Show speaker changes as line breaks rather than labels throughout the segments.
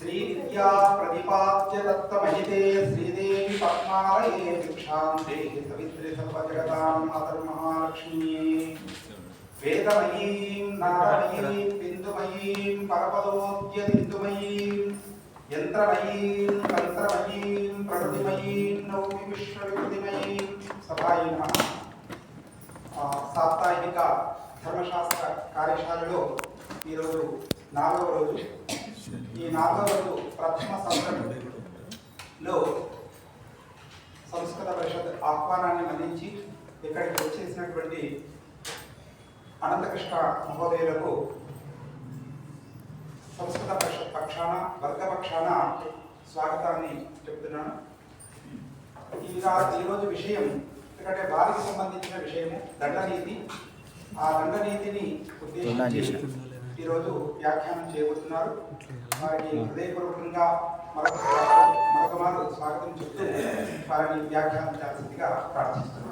श्रीविद्या प्रतिपाद्य दत्तमहिते श्रीदेवी पद्मालये दीक्षान्ते सवित्रे सर्वजगतां मातर्महालक्ष्म्ये वेदमयीं नादमयीं बिन्दुमयीं परपदोद्यदिन्दुमयीं यन्त्रमयीं तन्त्रमयीं प्रकृतिमयीं नौमि विश्वविकृतिमयीं सभायै नमः। సాప్తాహిక ధర్మశాస్త్ర కార్యశాలలో ఈరోజు 4వ రోజు. ఈ 4వ రోజు ప్రథమ సత్రంలో సంస్కృత పరిషత్ ఆహ్వానాన్ని మన్నించి ఇక్కడికి వచ్చేసినటువంటి అనంతకృష్ణ మహోదయులకు సంస్కృత పరిషత్ పక్షాన వర్గపక్షాన స్వాగతాన్ని చెప్తున్నాను. ఈరోజు విషయం ఎందుకంటే వారికి సంబంధించిన విషయము దండనీతి. ఆ దండనీతిని ఉద్దేశించి ఈరోజు వ్యాఖ్యానం చేయబోతున్నారు. వారికి హృదయపూర్వకంగా మరొక మారు స్వాగతం చెప్తూ వారిని వ్యాఖ్యానం చేయాల్సిందిగా ప్రార్థిస్తున్నాను.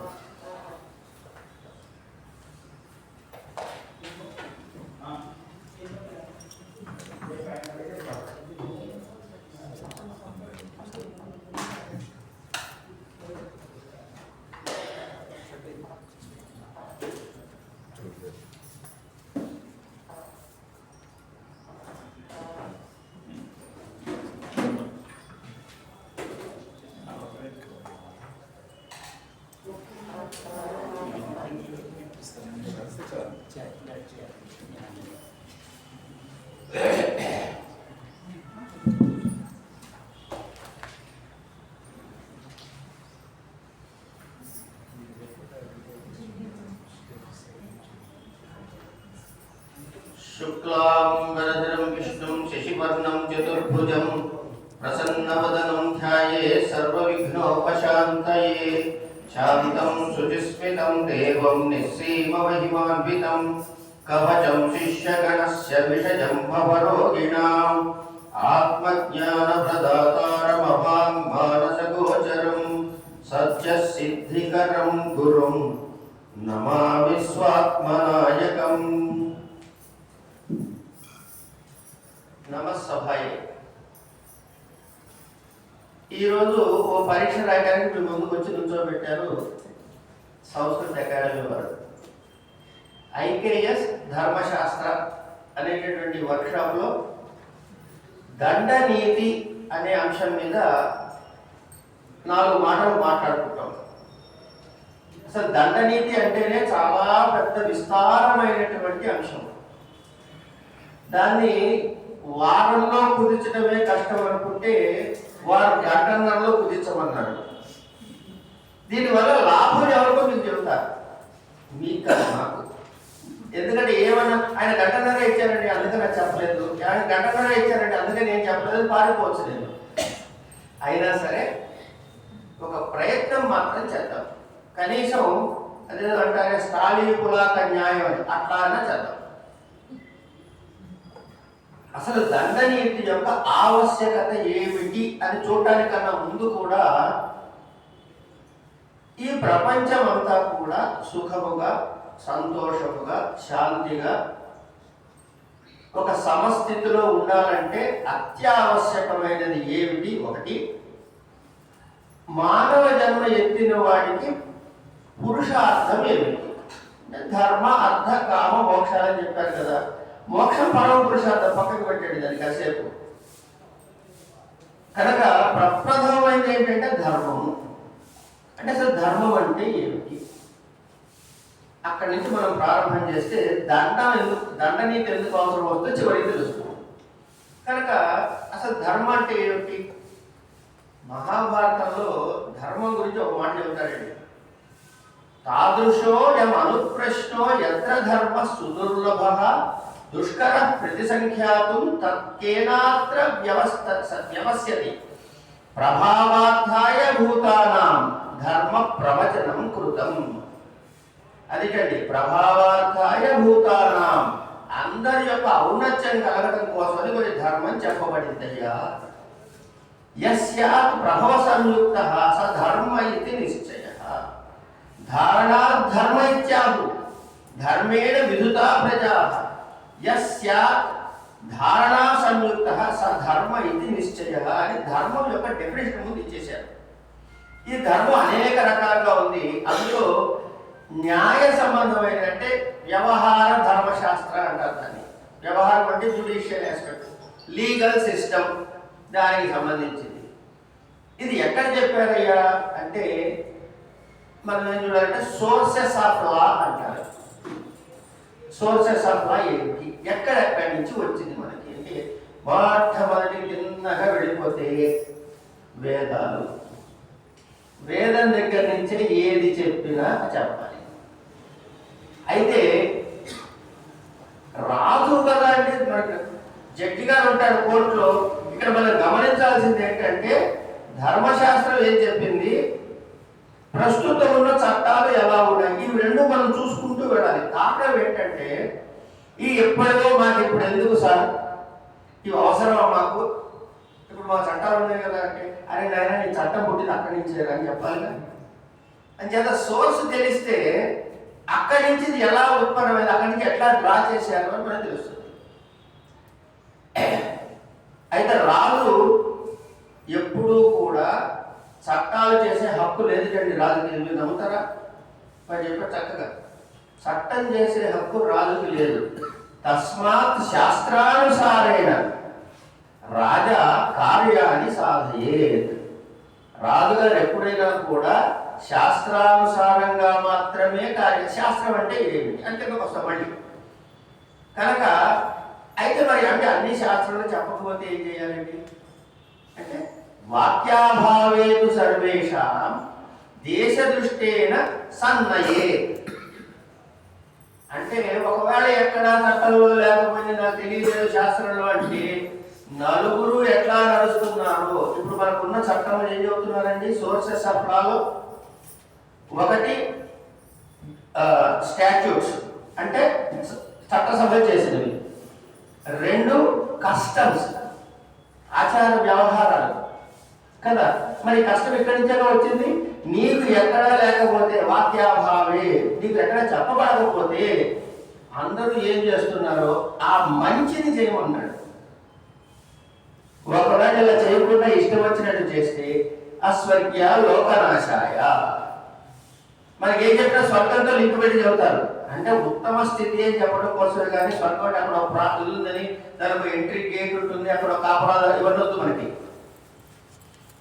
शुक्लांबरधरं विष्णुं शशिवर्णं चतुर्भुजं प्रसन्नवदनं ध्यायेत् सर्वविघ्नोपशान्तये शान्तं शुचिस्मितं देवं निःसीममहिमान्वितं कवचं शिष्यगणस्य विषजं भवरोगिणाम् आत्मज्ञानप्रदातारमवाङ्मानसगोचरं सत्यसिद्धिकरं गुरुं नमामि स्वात्मनायकम्। నమస్సభాయే. ఈరోజు ఓ పరీక్ష రాయడానికి మీ ముందుకు వచ్చి నుంచోబెట్టారు సంస్కృత అకాడమీ వారు. ఐకేఎస్ ధర్మశాస్త్ర అనేటటువంటి వర్క్షాప్లో దండనీతి అనే అంశం మీద 4 మాటలు మాట్లాడుకుంటాం. అసలు దండనీతి అంటేనే చాలా పెద్ద విస్తారమైనటువంటి అంశం. దాన్ని వారంలో కుదించడమే కష్టం అనుకుంటే వారు గంటన్నరలో కుదించమన్నాడు. దీనివల్ల లాభం ఎవరికో మీకు చెబుతారు, మీకు కాదు నాకు. ఎందుకంటే ఏమన్నా ఆయన గంటన్నర ఇచ్చారండి అందుకని నాకు చెప్పలేదు, ఆయన గంటన్నర ఇచ్చారండి అందుకని నేను చెప్పలేదు, పారిపోవచ్చు నేను. అయినా సరే ఒక ప్రయత్నం మాత్రం చేద్దాం. కనీసం అదేదో అంటారే స్థాళీకులాక న్యాయం అని అట్లా అయినా చేద్దాం. అసలు దండనీతి యొక్క ఆవశ్యకత ఏమిటి అని చూడటానికన్నా ముందు కూడా ఈ ప్రపంచం అంతా కూడా సుఖముగా సంతోషముగా శాంతిగా ఒక సమస్థితిలో ఉండాలంటే అత్యావశ్యకమైనది ఏమిటి? ఒకటి, మానవ జన్మ ఎత్తిన వాడికి పురుషార్థం ఏమిటి? ధర్మ అర్థ కామ మోక్షాలని చెప్పారు కదా. మోక్షం పరమ పురుషార్థం పక్కకు పెట్టాడు దాన్ని కాసేపు. కనుక ప్రప్రథమైనది ఏంటంటే ధర్మము. అంటే అసలు ధర్మం అంటే ఏమిటి? అక్కడి నుంచి మనం ప్రారంభం చేస్తే దండనీతి ఎందుకు అవసరం వస్తే చివరికి తెలుస్తుంది. కనుక అసలు ధర్మం అంటే ఏమిటి? మహాభారతంలో ధర్మం గురించి ఒక మాట చెబుతాడండి. తాదృశో యం అనుప్రశ్నో యత్ర ధర్మ సుదుర్లభ దుష్కర ప్రతిసంఖ్యాతుం తత్కేనాత్ర వ్యవస్యతి ప్రభావార్థాయ భూతానాం ధర్మ ప్రవచనం కృతం. అదికండి, ప్రభావార్థాయ భూతానాం, అందరి యొక్క ఔన్నత్యం కలగడం కోసమని కొన్ని ధర్మం చెప్పబడిందయ్యా. యస్యాత్ ప్రభవ సంయుక్తః స ధర్మ ఇది నిశ్చయః. ధారణా ధర్మ ఇత్యాహు. ధర్మేణ విధుతా ప్రజా యస్యాత్ ధారణా సంయుక్త స ధర్మ ఇది నిశ్చయ అని ధర్మం యొక్క డెఫినేషన్ ముందు ఇచ్చేశారు. ఈ ధర్మం అనేక రకాలుగా ఉంది. అందులో న్యాయ సంబంధమైన అంటే వ్యవహార ధర్మశాస్త్ర అంటారు దాన్ని. వ్యవహారం అంటే జ్యుడిషియల్ ఆస్పెక్ట్, లీగల్ సిస్టమ్, దానికి సంబంధించింది. ఇది ఎక్కడ చెప్పారయ్యా అంటే మనం ఏం చూడాలంటే సోర్సెస్ ఆఫ్ లా అంటారు. సోర్సెస్ ఆఫ్ లా ఏంటి, ఎక్కడెక్కడి నుంచి వచ్చింది మనకి అంటే మొట్టమొదటి చిన్నగా వెళ్ళిపోతే వేదాలు. వేదం దగ్గర నుంచే ఏది చెప్పినా చెప్పాలి. అయితే రాజు కదా అంటే మనకి జడ్జి గారు ఉంటారు కోర్టులో. ఇక్కడ మనం గమనించాల్సింది ఏంటంటే ధర్మశాస్త్రం ఏం చెప్పింది, ప్రస్తుతం ఉన్న చట్టాలు ఎలా ఉన్నాయి, ఇవి రెండు మనం చూసుకుంటూ వెళ్ళాలి. కారణం ఏంటంటే ఈ ఎప్పుడో మాకు ఇప్పుడు ఎందుకు సార్, ఇవి అవసరమా మాకు, ఇప్పుడు మా చట్టాలు ఉన్నాయి కదా అంటే అరే నాయన నీ చట్టం పుట్టింది అక్కడి నుంచి అని చెప్పాలిగా. అని చేత సోర్స్ తెలిస్తే అక్కడి నుంచి ఇది ఎలా ఉత్పన్నమైంది, అక్కడి నుంచి ఎట్లా డ్రా చేశారు అని మనకు తెలుస్తుంది. అయితే రాజు ఎప్పుడూ కూడా చట్టాలు చేసే హక్కు లేదుటండి రాజుకి. మీరు నమ్ముతారా? మరి చెప్పారు చక్కగా, చట్టం చేసే హక్కు రాజుకి లేదు. తస్మాత్ శాస్త్రానుసారేణ రాజా కార్యాన్ని సాధయేత్. రాజుగారు ఎప్పుడైనా కూడా శాస్త్రానుసారంగా మాత్రమే శాస్త్రం అంటే ఏమిటి అంటే వస్తాం మళ్ళీ కనుక. అయితే మరి అంటే అన్ని శాస్త్రాలు చెప్పకపోతే ఏం చేయాలండి అంటే వాక్యాభావేతు సర్వేషాం దేశ దృష్టేన సన్నయే. అంటే ఒకవేళ ఎక్కడ చట్టంలో లేకపోతే నాకు తెలియలేదు శాస్త్రంలో అంటే నలుగురు ఎట్లా నడుస్తున్నారు. ఇప్పుడు మనకున్న చట్టంలో ఏం చెబుతున్నారండి సోర్సెస్ ఆఫ్ లాలో, ఒకటి స్టాట్యూట్స్ అంటే చట్టసభ చేసినవి, రెండు కస్టమ్స్ ఆచార వ్యవహారాలు కదా. మరి కష్టం ఎక్కడి నుంచో వచ్చింది, నీకు ఎక్కడా లేకపోతే వాక్యాభావే, నీకు ఎక్కడ చెప్పబడకపోతే అందరూ ఏం చేస్తున్నారో ఆ మంచిని చేయమన్నాడు. ఒకవేళ ఇలా చేయకుండా ఇష్టం వచ్చినట్టు చేస్తే అస్వర్గ్య లోకనాశాయ. మనకి ఏం చెప్పినా స్వర్గంతో లింక్ పెట్టి చెబుతారు. అంటే ఉత్తమ స్థితి అని చెప్పడం కోసమే కానీ స్వర్గం అంటే అక్కడ ఒక ఇల్లు ఉందని దానికి ఎంట్రీ గేట్ ఉంటుంది, అక్కడ ఒక కాపలా, ఇవన్నీ వద్దు మనకి.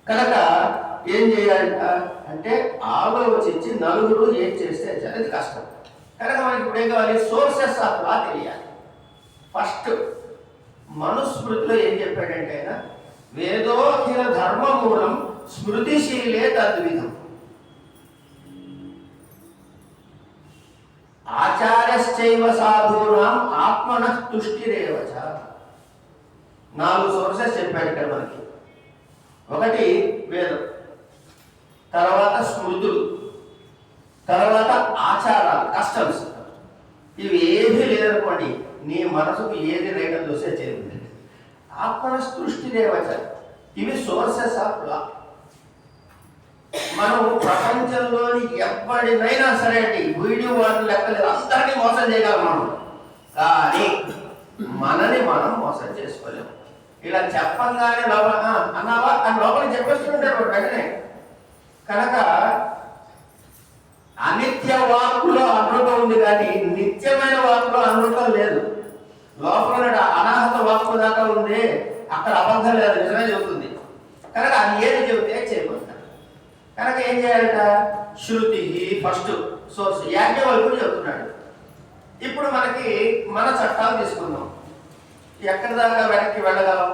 కనుక ఏం చేయాలి అంటే ఆలోచించి నలుగురు ఏం చేస్తే అనేది కష్టం. కనుక మనకి ఇప్పుడు ఏం కావాలి, సోర్సెస్ ఆఫ్ లా తెలియాలి. ఫస్ట్ మనుస్మృతిలో ఏం చెప్పాడంటే ఆయన వేదోఖిల ధర్మమూలం స్మృతిశీలే తద్విధం ఆచార్యశ్చైవ సాధూనాం ఆత్మనః తుష్టిరేవచ. 4 సోర్సెస్ చెప్పాడు ఇక్కడ మనకి. ఒకటి వేదం, తర్వాత స్మృతులు, తర్వాత ఆచారాలు కస్టమ్స్. ఇవి ఏమీ లేదనుకోండి, నీ మనసుకు ఏది రేఖ దోసే చేరుతుంది. ఆత్మన సృష్టి దేవచ, ఇవి సోర్సెస్ ఆఫ్ లా. మనం ప్రపంచంలోని ఎవరినైనా సరే అండి వీడియో వాళ్ళు లెక్కలేదు, అందరినీ మోసం చేయగలం మనం, కానీ మనని మనం మోసం చేసుకోలేము. ఇలా చెప్పంగానే లోపల అన్నావా అని లోపలికి చెప్పేస్తుంటారు వెంటనే. కనుక అనిత్య వాక్కులో అమృతం ఉంది కానీ నిత్యమైన వాక్కులో అమృతం లేదు. లోపల అనాహత వాక్కు దాకా ఉంది, అక్కడ అబద్ధం లేదు, నిజమే చెబుతుంది. కనుక అది ఏది చెబితే చేయబోతున్నారు. కనుక ఏం చేయాలట, శృతి ఫస్ట్ సోర్స్. యాజ్ఞవల్కుడు చెబుతున్నాడు. ఇప్పుడు మనకి మన చట్టాలు తీసుకుందాం. ఎక్కడి దాకా వెనక్కి వెళ్ళగలం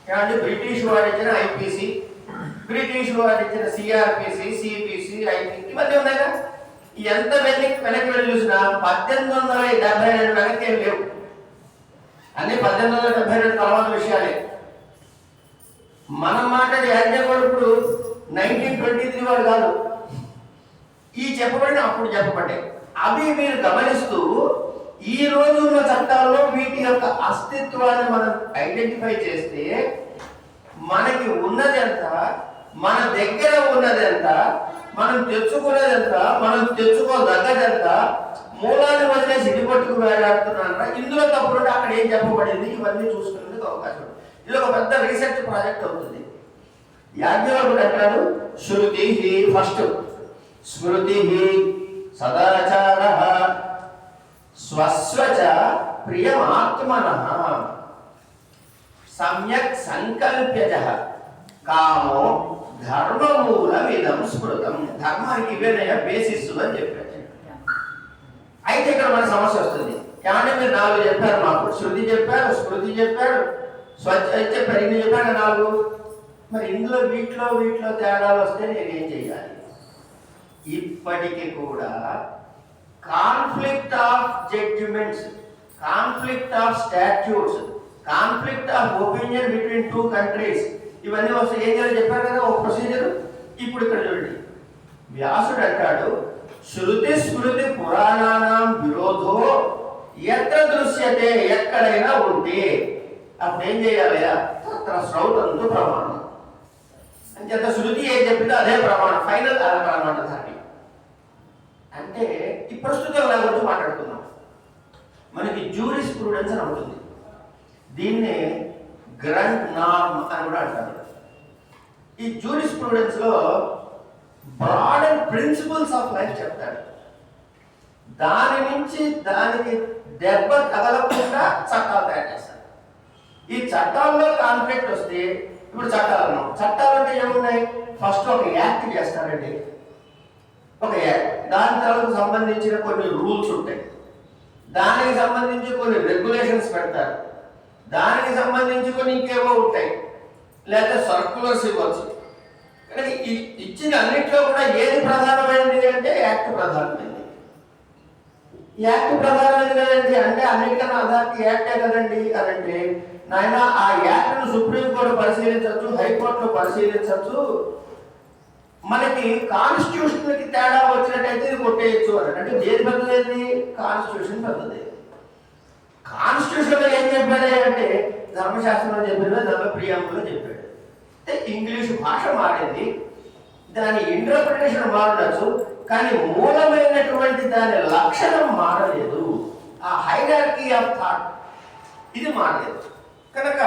ఏమంటే బ్రిటిష్ వాడు ఇచ్చిన ఐపీసీ, బ్రిటిష్ వాడు ఇచ్చిన సిఆర్పిసి, సిపిసి, ఐపీ ఇవన్నీ ఉన్నాయి కదా. ఎంత వెనక్కి వెళ్ళి చూసినా 1872 వెనక్కి ఏం లేవు. అన్ని 1872 తర్వాత విషయాలే. మనం మాట్లాడే యాజ్ఞవల్కుడు 1923 వాడు కాదు. ఈ చెప్పబడిన అప్పుడు చెప్పబడ్డాయి. అవి మీరు గమనిస్తూ ఈ రోజు ఉన్న చట్టాల్లో వీటి యొక్క అస్తిత్వాన్ని మనం ఐడెంటిఫై చేస్తే మనకి ఉన్నది ఎంత, మన దగ్గర ఉన్నది ఎంత, మనం తెచ్చుకునేది ఎంత, మనం తెచ్చుకోదగ్గది ఎంత, మూలాన్ని వదిలేసి ఇది పట్టుకు వేలాడుతున్నారా, ఇందులో తప్పులుంటే అక్కడ ఏం చెప్పబడింది, ఇవన్నీ చూసుకునేందుకు అవకాశం ఉంది. ఇది ఒక పెద్ద రీసెర్చ్ ప్రాజెక్ట్ అవుతుంది. యాజ్ఞవల్కుడు అంటాడు శృతి ఫస్ట్ స్మృతి సదాచార స్వస్వచ ప్రియమాత్మనః సమ్యక్ సంకల్ప్యజ కామో ధర్మమూలమిదం స్మృతం. ధర్మానికి ఇవేనయ్య బేసిస్ అని చెప్పాడు. అయితే ఇక్కడ మన సమస్య వస్తుంది. కానీ మీరు 4 చెప్పారు, మాకు శృతి చెప్పారు, స్మృతి చెప్పారు, స్వచ్ఛ చెప్పారు, ఇన్ని చెప్పారు 4. మరి ఇందులో వీటిలో తేడాలు వస్తే నేనేం చెయ్యాలి? ఇప్పటికీ కూడా conflict of judgements, conflict of statutes, conflict of opinion between 2 countries, ఇవన్నీ వస్తే ఏం చేయాలి చెప్పారు కదా ఒక ప్రొసీజర్. ఇప్పుడు ఇక్కడ చూడండి, వ్యాసుడు అంటాడు శృతి స్మృతి పురాణానాం విరోధో ఎత్ర దృశ్యతే, ఎక్కడైనా ఉంటే అప్పుడు ఏం చేయాలి? తత్ర శ్రౌతంతు ప్రమాణం. అంచేత శృతి ఏం చెప్పిందో అదే ప్రమాణం, ఫైనల్ అదే ప్రమాణం. దాన్ని అంటే ఈ ప్రస్తుతం నా గురించి మాట్లాడుతున్నాం. మనకి జ్యూరిస్ ప్రూడెన్స్ అని ఉంటుంది. దీన్నే గ్రాండ్ నార్మ్ అని కూడా అంటారు. ఈ జ్యూరిస్ ప్రూడెన్స్ లో broad and principles of life చెప్తాడు. దాని నుంచి దానికి దెబ్బ తగలకుండా చట్టాలు తయారు చేస్తారు. ఈ చట్టాల్లో కాన్ఫ్లిక్ట్ వస్తే, ఇప్పుడు చట్టాలు అంటే ఏమున్నాయి? ఫస్ట్ ఒక యాక్ట్ చేస్తారండి, ఒక యాక్ట్, దాని తర్వాత సంబంధించిన కొన్ని రూల్స్ ఉంటాయి, దానికి సంబంధించి కొన్ని రెగ్యులేషన్స్ పెడతారు, దానికి సంబంధించి కొన్ని ఇంకేవో ఉంటాయి, లేదా సర్క్యులర్స్ ఇవ్వచ్చు. కానీ ఇచ్చిన అన్నింటిలో కూడా ఏది ప్రధానమైనది అంటే యాక్ట్ ప్రధానమైనది. యాక్ట్ ప్రధానమైనది కదండి, అంటే అన్నిటికన్నా అథారిటీ యాక్టే కదండి అని అంటే, నాయన ఆ యాక్ట్ను సుప్రీంకోర్టు పరిశీలించవచ్చు, హైకోర్టులో పరిశీలించవచ్చు, మనకి కాన్స్టిట్యూషన్కి తేడా వచ్చినట్టయితే ఇది కొట్టేయచ్చు అని. అంటే ఏది పెద్దది? కాన్స్టిట్యూషన్ పెద్దది. కాన్స్టిట్యూషన్లో ఏం చెప్పాడు అంటే ధర్మశాస్త్రంలో చెప్పాడు, ధర్మ ప్రియాంబులో చెప్పాడు. ఇంగ్లీష్ భాష మారింది, దాని ఇంటర్ప్రిటేషన్ మారవచ్చు, కానీ మూలమైనటువంటి దాని లక్షణం మారలేదు. ఆ హైరార్కీ ఆఫ్ థాట్ ఇది మారలేదు. కనుక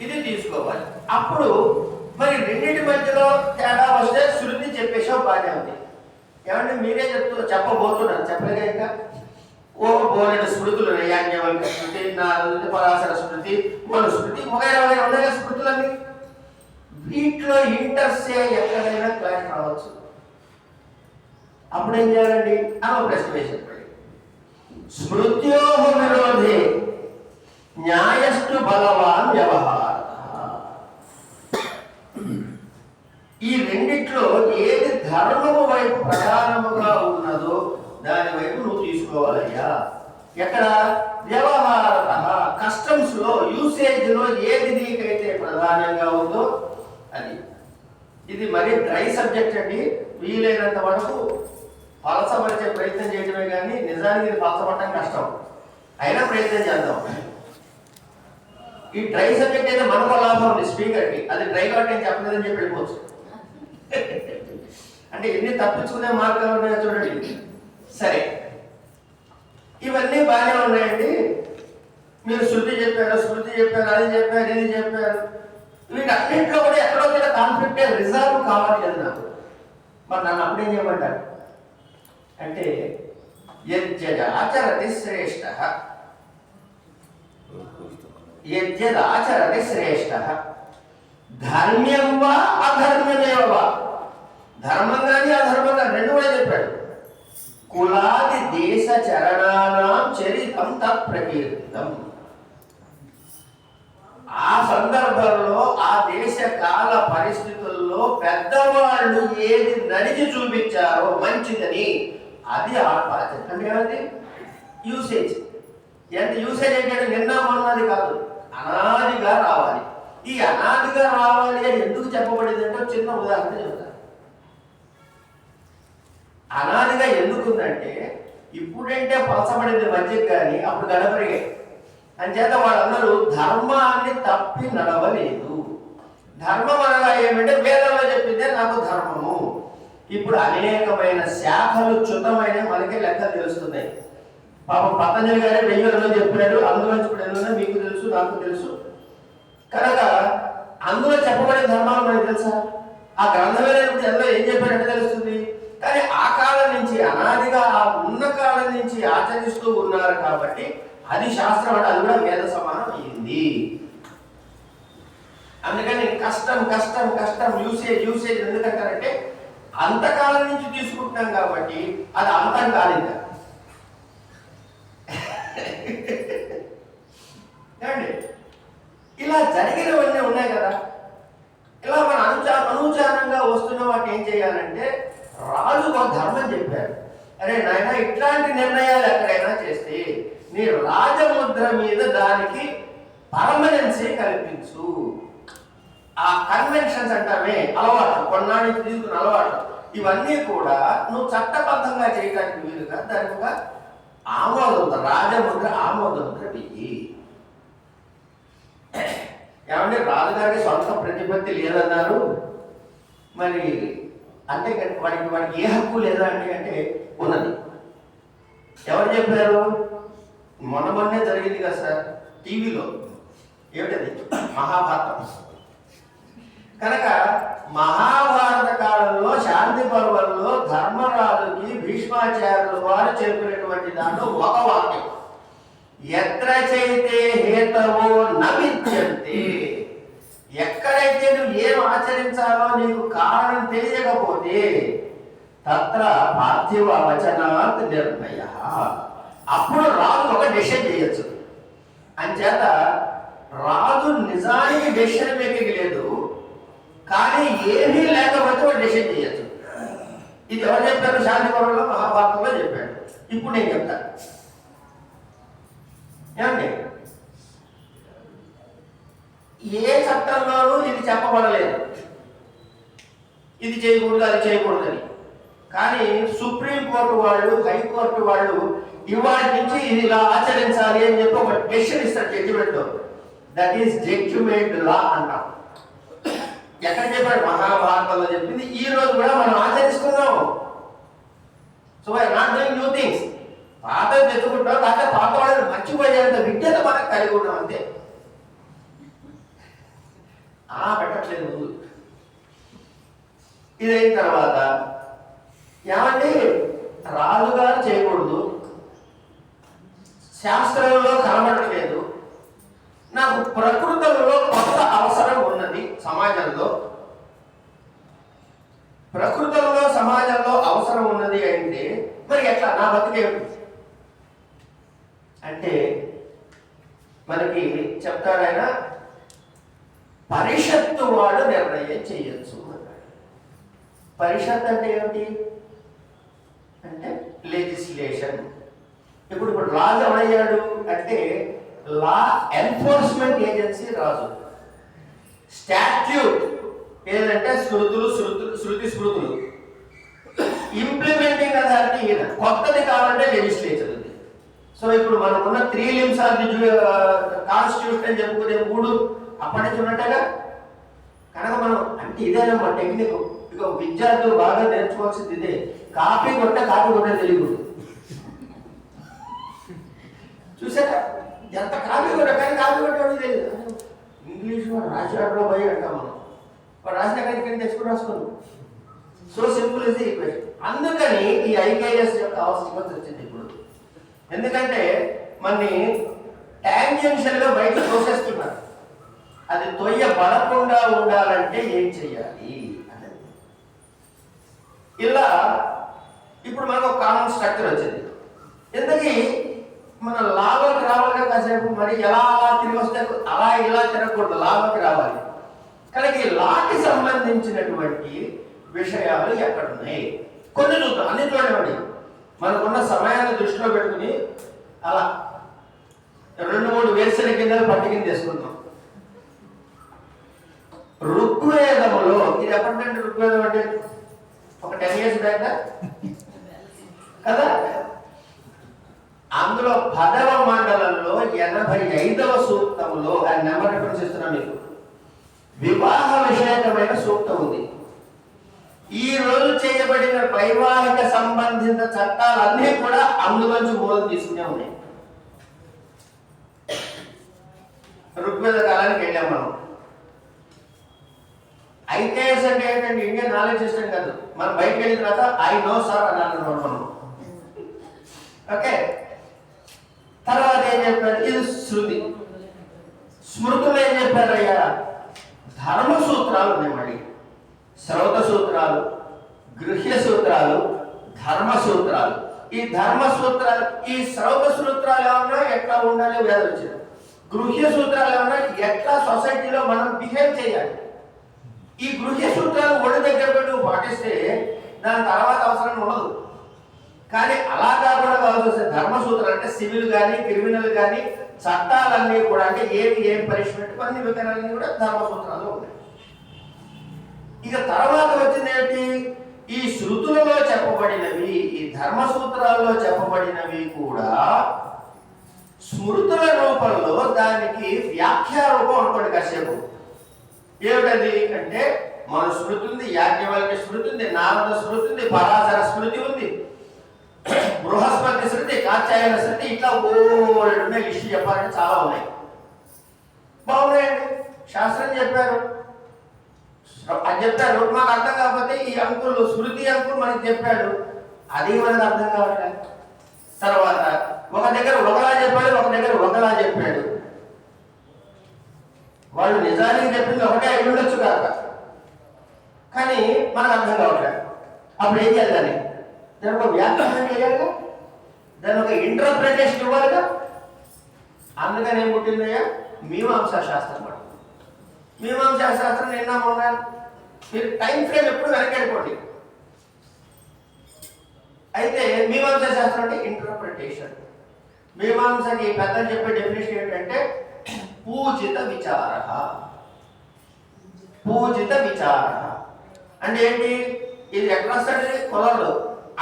ఇది తీసుకోవాలి. అప్పుడు మరి రెండింటి మధ్యలో తేడా వస్తే శృతి చెప్పేసాం, బాగానే ఉంది. ఏమంటే మీరే చెప్పబోతున్నారు, చెప్పలేక ఇంకా ఓ బోలెడు స్మృతులు, యాజ్ఞవల్క్య స్మృతి, పరాశర స్మృతి, మనుస్మృతి, వగైరా ఉన్నాయి స్మృతులన్నీ. వీటిలో ఇంటర్సే ఎక్కడైనా క్లాష్ రావచ్చు. అప్పుడు ఏం చేయాలండి అని ఒక ప్రశ్న వేసాడు. స్మృత్యో విరోధే న్యాయస్తు బలవాన్ వ్యవహార. ఈ రెండిట్లో ఏది ధర్మము వైపు ప్రధానముగా ఉన్నదో దాని వైపు నువ్వు తీసుకోవాలయ్యా. ఎక్కడ? వ్యవహారత, కస్టమ్స్ లో, యూసేజ్ లో ఏది నీకైతే ప్రధానంగా ఉందో అది. ఇది మరీ డ్రై సబ్జెక్ట్ అండి, వీలైనంత వరకు పలసపరిచే ప్రయత్నం చేయడమే కానీ నిజానికి ఇది పలసపడటం కష్టం. అయినా ప్రయత్నం చేద్దాం. ఈ డ్రై సబ్జెక్ట్ అయితే మనకు లాభం ఉంది స్పీకర్కి, అది డ్రై కాబట్టి నేను చెప్పలేదని చెప్పి వెళ్ళిపోవచ్చు. అంటే ఎన్ని తప్పించుకునే మార్గాలు ఉన్నాయో చూడండి. సరే, ఇవన్నీ బాగానే ఉన్నాయండి. మీరు శృతి చెప్పారు, స్మృతి చెప్పారు, అది చెప్పారు, ఇది చెప్పారు. వీటన్నింటిలో కూడా ఎక్కడో కూడా కాన్ఫ్లిక్ట్ రిజాల్వ్ కావాలి కదా నాకు. మరి నన్ను అప్పుడేం చేయమంటారు అంటే యజ్జదాచరతి శ్రేష్ఠ, యజ్జదాచరతి శ్రేష్ఠ ధర్మ్యం వా అధర్మ్యమేవ వా. ధర్మం కానీ అధర్మం కానీ రెండు కూడా చెప్పాడు. కులాది దేశ చరణానాం చరితం తత్ప్రకీర్తితం. ఆ సందర్భంలో ఆ దేశ కాల పరిస్థితుల్లో పెద్దవాళ్ళు ఏది నడిచి చూపించారో మంచిదని అది ఆ బాధ్యత. అంటే ఏమంది యూసేజ్. ఎంత యూసేజ్ అంటే నిన్న మొన్నది కాదు, అనాదిగా రావాలి. ఈ అనాదిగా రావాలి అని ఎందుకు చెప్పబడింది అంటే చిన్న ఉదాహరణ చెప్తాను. అనాదిగా ఎందుకుందంటే ఇప్పుడంటే పలసబడింది మధ్యకి, కానీ అప్పుడు గడపరిగాయి. అంచేత వాళ్ళందరూ ధర్మాన్ని తప్పి నడవలేదు. ధర్మం అనగా ఏమంటే వేదంలో చెప్పిందే నాకు ధర్మము. ఇప్పుడు అనేకమైన శాఖలు చ్యుతమైన మనకే లెక్కలు తెలుస్తున్నాయి. పాపం పతంజలి గారే 1000 చెప్పాడు, అందులోంచి ఇప్పుడు ఎన్నో మీకు తెలుసు, నాకు తెలుసు. కనుక అందులో చెప్పబడే ధర్మాలు మనకు తెలుసా? ఆ గ్రంథమైనప్పుడు అందులో ఏం చెప్పాడంటే తెలుస్తుంది. కానీ ఆ కాలం నుంచి అనాదిగా ఆ ఉన్న కాలం నుంచి ఆచరిస్తూ ఉన్నారు కాబట్టి అది శాస్త్రం అంటే అది కూడా వేద సమానం అయింది. అందుకని కష్టం కష్టం కష్టం యూసేజ్ ఎందుకంటారంటే అంతకాలం నుంచి తీసుకుంటున్నాం కాబట్టి అది అంతం కాలేదు. ఇలా జరిగినవన్నీ ఉన్నాయి కదా. ఇలా మన అనుచారంగా వస్తున్న వాటి ఏం చేయాలంటే రాజు ఒక ధర్మం చెప్పారు. అరే నాయన, ఇట్లాంటి నిర్ణయాలు ఎక్కడైనా చేస్తే నీ రాజముద్ర మీద దానికి పర్మనెన్సీ కల్పించు. ఆ కన్వెన్షన్స్ అంటామే, అలవాటు, కొన్నాళ్ళ నుంచి తీసుకున్న అలవాటు, ఇవన్నీ కూడా నువ్వు చట్టబద్ధంగా చేయడానికి వీలుగా దానికి ఒక ఆమోదముద్ర, రాజముద్ర ఆమోదముద్ర వెయ్యి. ఏమంటే రాజుగారికి సొంత ప్రతిపత్తి లేదన్నారు, మరి అంటే వాడికి ఏ హక్కు లేదా అంటే ఉన్నది. ఎవరు చెప్పారు? మొన్నే జరిగింది కదా సార్ టీవీలో, ఏమిటది, మహాభారతం. కనుక మహాభారత కాలంలో శాంతి పర్వంలో ధర్మరాజుకి భీష్మాచార్యులు వారు చెప్పినటువంటి దాంట్లో ఒక వాక్యం, ఎత్ర చైతే హేతవో నవిద్యంతే, ఎక్కడైతే నువ్వు ఏం ఆచరించాలో నీకు కారణం తెలియకపోతే తత్ర పార్థివ వచనాత్ నిర్ణయ, అప్పుడు రాజు ఒక డెసిషన్ చేయొచ్చు. అంచేత రాజు నిజానికి డెసిషన్ మేకింగ్ లేదు, కానీ ఏమీ లేకపోతే ఒక డెసిషన్ చేయొచ్చు. ఇది ఎవరు చెప్పారు? శాంతి పర్వంలో మహాభారతంలో చెప్పాడు. ఇప్పుడు నేను చెప్తాను. ఏమండి, ఏ చట్టంలోనూ ఇది చెప్పబడలేదు, ఇది చేయకూడదు అది చేయకూడదని. కానీ సుప్రీంకోర్టు వాళ్ళు, హైకోర్టు వాళ్ళు ఇవాటి నుంచి ఇది ఇలా ఆచరించాలి అని చెప్పి ఒక డెసిషన్ ఇస్తారు judgement. That is judgement law అంటాం. ఎక్కడ చెప్పాడు? మహాభారతంలో చెప్పింది ఈ రోజు కూడా మనం ఆచరిస్తున్నాం. So I'm not doing new things. పాత తెచ్చుకుంటాం, కాకపోతే పాత వాళ్ళని మర్చిపోయేంత విద్యత మనకు కలిగి ఉన్నాం అంతే. పెట్టట్లేదు ముందు. ఇదైన తర్వాత ఏమంటే రాజుగారు చేయకూడదు, శాస్త్రంలో కనబడట్లేదు, నాకు ప్రకృతిలో కొత్త అవసరం ఉన్నది సమాజంలో, ప్రకృతిలో సమాజంలో అవసరం ఉన్నది అంటే మరి ఎట్లా నా బతికేమిటి అంటే మనకి చెప్తాడాయన, పరిషత్తు వాడు నిర్ణయం చేయొచ్చు అన్నాడు. పరిషత్ అంటే ఏమిటి అంటే లెజిస్లేషన్. ఇప్పుడు రాజు ఎవడయ్యాడు అంటే లా ఎన్ఫోర్స్మెంట్ ఏజెన్సీ రాజు. స్టాట్యూట్ ఏదంటే శృతి స్మృతులు. ఇంప్లిమెంటింగ్ అథారిటీ ఈయన. కొత్తది కావాలంటే లెజిస్లేచర్ ఉంది. సో ఇప్పుడు మనం ఉన్న 3 limbs ఆఫ్ ది కాన్స్టిట్యూషన్ అని చెప్పుకునే 3 అప్పటి నుంచి ఉన్నట్టుగా. కనుక మనం అంటే ఇదేనమ్మా టెక్నిక్. ఇక విద్యార్థులు బాగా నేర్చుకోవాల్సింది ఇదే. కాపీ కొట్టే తెలియదు. చూసారా ఎంత కాపీ కొట్ట, కానీ కాపీ కొట్టేవాడు తెలియదు. ఇంగ్లీష్ వాడు రాశాడో భయ అంటాం మనం. వాడు రాసిన కానీ తెచ్చుకుని రాసుకున్నాం. So simple is the equation. అందుకని ఈ ఐకేఎస్ యొక్క అవసరం వచ్చింది ఇప్పుడు. ఎందుకంటే మనని టాంజెన్షియల్ గా బయట తోసేస్తున్నారు. అది తొయ్యబడకుండా ఉండాలంటే ఏం చెయ్యాలి అనేది. ఇలా ఇప్పుడు మనకు ఒక కామన్ స్ట్రక్చర్ వచ్చింది. ఎందుకు మన లాభానికి రావాలిగా కాసేపు, మరి ఎలా అలా తిరిగి వస్తే అలా ఇలా తిరగకూడదు, లాభానికి రావాలి. కనుక ఈ లాకి సంబంధించినటువంటి విషయాలు ఎక్కడున్నాయి కొన్ని చూద్దాం. అన్ని చూడండి, మనకున్న సమయాన్ని దృష్టిలో పెట్టుకుని అలా 2-3 వేరుశెనగ గింజలు పట్టి కింద తీసుకుందాం. ఋగ్వేదములో ఇది ఎప్పటికంటే ఋగ్వేదం అంటే ఒక 10 years బ్యాక్ కదా. అందులో 10వ మండలంలో 85వ సూక్తములో ఆ నెంబర్ రిఫరెన్స్ ఇస్తున్నా మీకు. వివాహ విషయకమైన సూక్తం ఉంది. ఈ రోజు చేయబడిన వైవాహిక సంబంధిత చట్టాలన్నీ కూడా అందులోంచి మూలం తీసుకునే ఉన్నాయి. ఋగ్వేద కాలానికి వెళ్ళాం మనం. ఐకేఎస్ అంటే ఏంటంటే ఇండియన్ నాలెడ్జ్ సిస్టమ్ కాదు. మనం బయటకు వెళ్ళిన తర్వాత ఐ నో సార్ అని అన్నాడు మనం. ఓకే, తర్వాత ఏం చెప్పాడు? ఇది శృతి. స్మృతులు ఏం చెప్పారయ్యా? ధర్మ సూత్రాలు ఉన్నాయి. మళ్ళీ శ్రౌత సూత్రాలు, గృహ్య సూత్రాలు, ధర్మ సూత్రాలు. ఈ ధర్మ సూత్రాలు, ఈ శ్రౌత సూత్రాలు ఏమన్నా ఎట్లా ఉండాలి వ్యాధి వచ్చింది. గృహ్య సూత్రాలు ఏమన్నా ఎట్లా సొసైటీలో మనం బిహేవ్ చేయాలి. ఈ గృహ్య సూత్రాలు ఒడి దగ్గర పెట్టి పాటిస్తే దాని తర్వాత అవసరం ఉండదు. కానీ అలా కాకుండా కావాల్సి వస్తే ధర్మ సూత్రాలు అంటే సివిల్ కానీ క్రిమినల్ కానీ చట్టాలన్నీ కూడా అంటే ఏం పనిష్మెంట్ కొన్ని విధానాలన్నీ కూడా ధర్మ సూత్రాలు ఉన్నాయి. ఇక తర్వాత వచ్చింది ఏంటి? ఈ శృతులలో చెప్పబడినవి, ఈ ధర్మ సూత్రాల్లో చెప్పబడినవి కూడా స్మృతుల రూపంలో దానికి వ్యాఖ్యా రూపం అనుకోండి కాసేపు. ఏమిటది అంటే మన స్మృతి ఉంది, యాజ్ఞవల్క్య స్మృతి ఉంది, నారద స్మృతి ఉంది, పరాశర స్మృతి ఉంది, బృహస్పతి శృతి, కాత్యాయన శృతి, ఇట్లా ఓల్డ్ లిస్టు చెప్పాలంటే చాలా ఉన్నాయి. బాగున్నాయండి, శాస్త్రం చెప్పారు, అది చెప్పారు. మాకు అర్థం కాకపోతే ఈ అంకులు స్మృతి అంకులు మనకి చెప్పాడు, అది మనకు అర్థం కావట్లేదు. తర్వాత ఒక దగ్గర ఒకలా చెప్పాడు, ఒక దగ్గర ఒకలా చెప్పాడు. వాళ్ళు నిజానికి చెప్పింది ఒకటే అయి ఉండొచ్చు కాక, కానీ మనకు అర్థం కావట్లేదు. అప్పుడు ఏం చేయాలి? దాని ఒక వ్యాఖ్యానం చేయాలిగా, దాని ఒక ఇంటర్ప్రిటేషన్ ఇవ్వాలిగా. అందుకని ఏం పుట్టిందయ్యా? మీమాంసా శాస్త్రం. మీమాంసా శాస్త్రం నిన్న మొన్న మీరు టైం ఫ్రేమ్ ఎప్పుడు వెనకెళ్ళిపోండి. అయితే మీమాంసా శాస్త్రం అంటే ఇంటర్ప్రిటేషన్. మీమాంసకి పెద్దలు చెప్పే డెఫినేషన్ ఏంటంటే పూజిత విచార. పూజిత విచార అంటే ఏంటి? ఇది ఎక్కడ వస్తాడు? కులంలో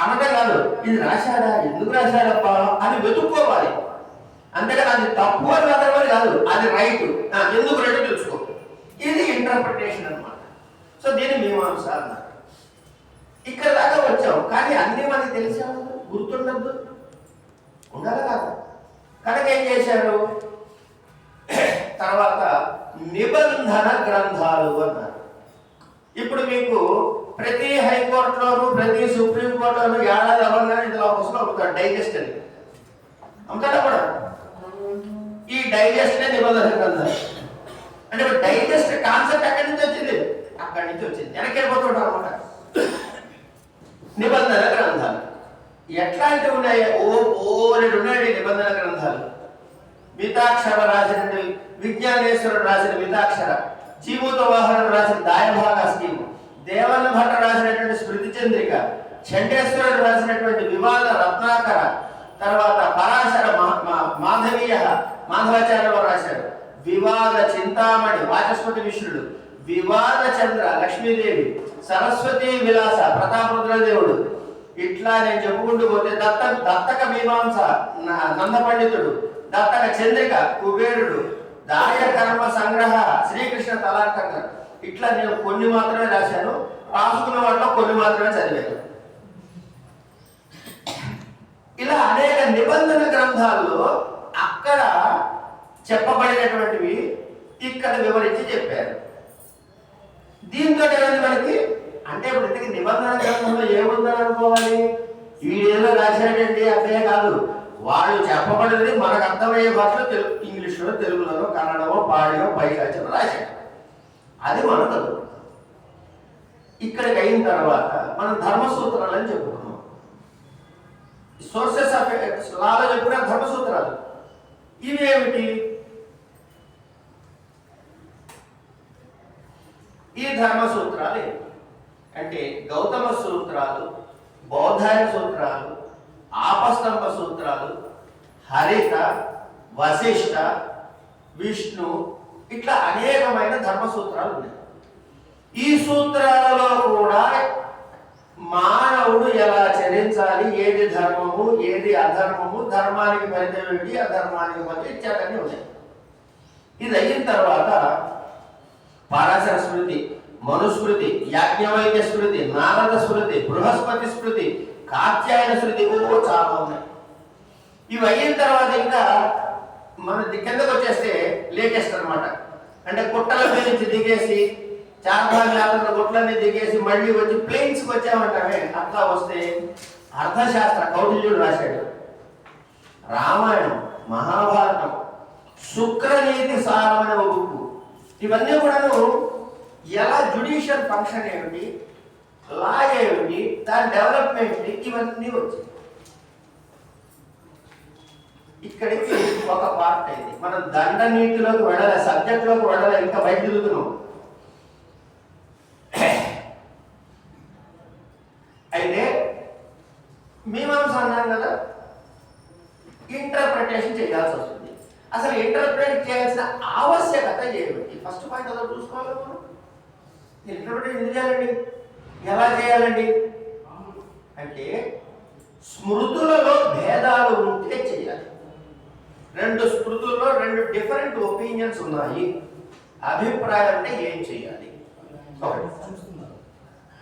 అనగా కాదు, ఇది రాశాడా, ఎందుకు రాశాడబ్బా అని వెతుక్కోవాలి. అంతేకాదు అది తప్పు అని మాత్రమే కాదు, అది రైట్, ఎందుకు రైట్ తెలుసుకో. ఇది ఇంటర్ప్రిటేషన్ అన్నమాట. సో దీన్ని మీమాంస అన్నారు. ఇక్కడ దాకా వచ్చాం, కానీ అన్ని మనకి తెలిసే గుర్తుండద్దు, ఉండాలి కాదు. కనుక ఏం చేశారు? తర్వాత నిబంధన గ్రంథాలు అన్నారు. ఇప్పుడు మీకు ప్రతి హైకోర్టులోను ప్రతి సుప్రీంకోర్టులోను ఏడాది అవ్వగానే ఇందులో పుస్తకం అమ్ముతాడు, డైజెస్ట్ అని అమ్ముతాడా కూడా. ఈ డైజెస్ట్ నిబంధన గ్రంథాలు అంటే డైజెస్ట్ కాన్సెప్ట్ ఎక్కడి నుంచి వచ్చింది? అక్కడి నుంచి వచ్చింది. వెనక్కి వెళ్ళిపోతుంటారు అనమాట. నిబంధన గ్రంథాలు ఎట్లాంటివి ఉన్నాయి? ఓ2 ఉన్నాయి నిబంధన గ్రంథాలు. మితాక్షర రాసిన విజ్ఞానేశ్వరుడు రాసిన మితాక్షర, జీమూత వాహనం రాసిన దాయభాగ స్కీము, దేవన్న భట్ట రాసినటువంటి స్మృతి చంద్రిక, చండేశ్వరుడు రాసినటువంటి వివాద రత్నాకర, తర్వాత పరాశర మాధవీయ మాధవాచార్యులు రాశారు, వివాద చింతామణి వాచస్పతి మిశ్రుడు, వివాద చంద్ర లక్ష్మీదేవి, సరస్వతి విలాస ప్రతాపరుద్రదేవుడు. ఇట్లా నేను చెప్పుకుంటూ పోతే దత్తక మీమాంస నంద పండితుడు, దత్తక చంద్రిక కుబేరుడు, దాయ కర్మ సంగ్రహ శ్రీకృష్ణ తలాటంగా. ఇట్లా నేను కొన్ని మాత్రమే రాశాను, రాసుకున్న వాటిలో కొన్ని మాత్రమే చదివాను. ఇలా అనేక నిబంధన గ్రంథాల్లో అక్కడ చెప్పబడినటువంటివి ఇక్కడ వివరించి చెప్పారు. దీంతో ఏమైంది మనకి అంటే ఇప్పుడు ఇంతకీ నిబంధన గ్రంథంలో ఏముందని అనుకోవాలి? వీడేదో రాశాడండి అంతే కాదు, వాళ్ళు చెప్పబడినది మనకు అర్థమయ్యే భాషలో ఇంగ్లీష్లో, తెలుగులోనో, కన్నడమో, పాడియో, పైశాచమో రాశాడు. అది మనకు ఇక్కడికి అయిన తర్వాత మనం ధర్మసూత్రాలు అని చెప్పుకున్నాం. సోర్సెస్ ఆఫ్ లాలో చెప్పిన ధర్మసూత్రాలు ఇవి ఏమిటి? ఈ ధర్మసూత్రాలు అంటే గౌతమ సూత్రాలు, బౌద్ధాయన సూత్రాలు, ఆపస్తంభ సూత్రాలు, హరిత, వశిష్ట, విష్ణు, ఇట్లా అనేకమైన ధర్మసూత్రాలు ఉన్నాయి. ఈ సూత్రాలలో కూడా మానవుడు ఎలా చరించాలి, ఏది ధర్మము ఏది అధర్మము, ధర్మానికి ఫలితం ఏమిటి, అధర్మానికి ఫలితం ఇత్యాదన్నీ ఉన్నాయి. ఇది అయిన తర్వాత పరాశర స్మృతి, మనుస్మృతి, యాజ్ఞవల్క్య స్మృతి, నారద స్మృతి, బృహస్పతి స్మృతి, కాత్యాయన స్మృతి, చాలా ఉన్నాయి. ఇవి అయిన తర్వాత ఇంకా మన కిందకు వచ్చేస్తే లేటెస్ట్ అనమాట. అంటే గుట్టల మీద నుంచి దిగేసి చార్మినార్ యాత్ర గుట్లన్నీ దిగేసి మళ్ళీ వచ్చి ప్లేన్స్కి వచ్చామంటామే. అట్లా వస్తే అర్థశాస్త్ర కౌటిల్యుడు రాశాడు, రామాయణం, మహాభారతం, శుక్రనీతి సారం అనే ఒక బుక్. ఇవన్నీ కూడాను ఎలా జుడిషియల్ ఫంక్షన్ ఏమిటి, లా ఏమిటి, దాని డెవలప్మెంట్, ఇవన్నీ వచ్చాయి. ఇక్కడికి ఒక పార్ట్ అయింది. మనం దండ నీతిలోకి వెళ్ళాలి, సబ్జెక్ట్లోకి వెళ్ళాలి, ఇంకా బయట తిరుగుతున్నాం. అయితే మీమాంస అన్నాం కదా, ఇంటర్ప్రిటేషన్ చేయాల్సి వస్తుంది. అసలు ఇంటర్ప్రిటేట్ చేయాల్సిన ఆవశ్యకత ఏమిటి? ఫస్ట్ పాయింట్ అలా చూసుకోవాలి. మనం ఇంటర్ప్రిటేషన్ ఎందుకు చేయాలండి, ఎలా చేయాలండి అంటే స్మృతులలో భేదాలు ఉంటే చేయాలి. రెండు స్మృతుల్లో రెండు డిఫరెంట్ ఒపీనియన్స్ ఉన్నాయి, అభిప్రాయం అంటే ఏం చేయాలి?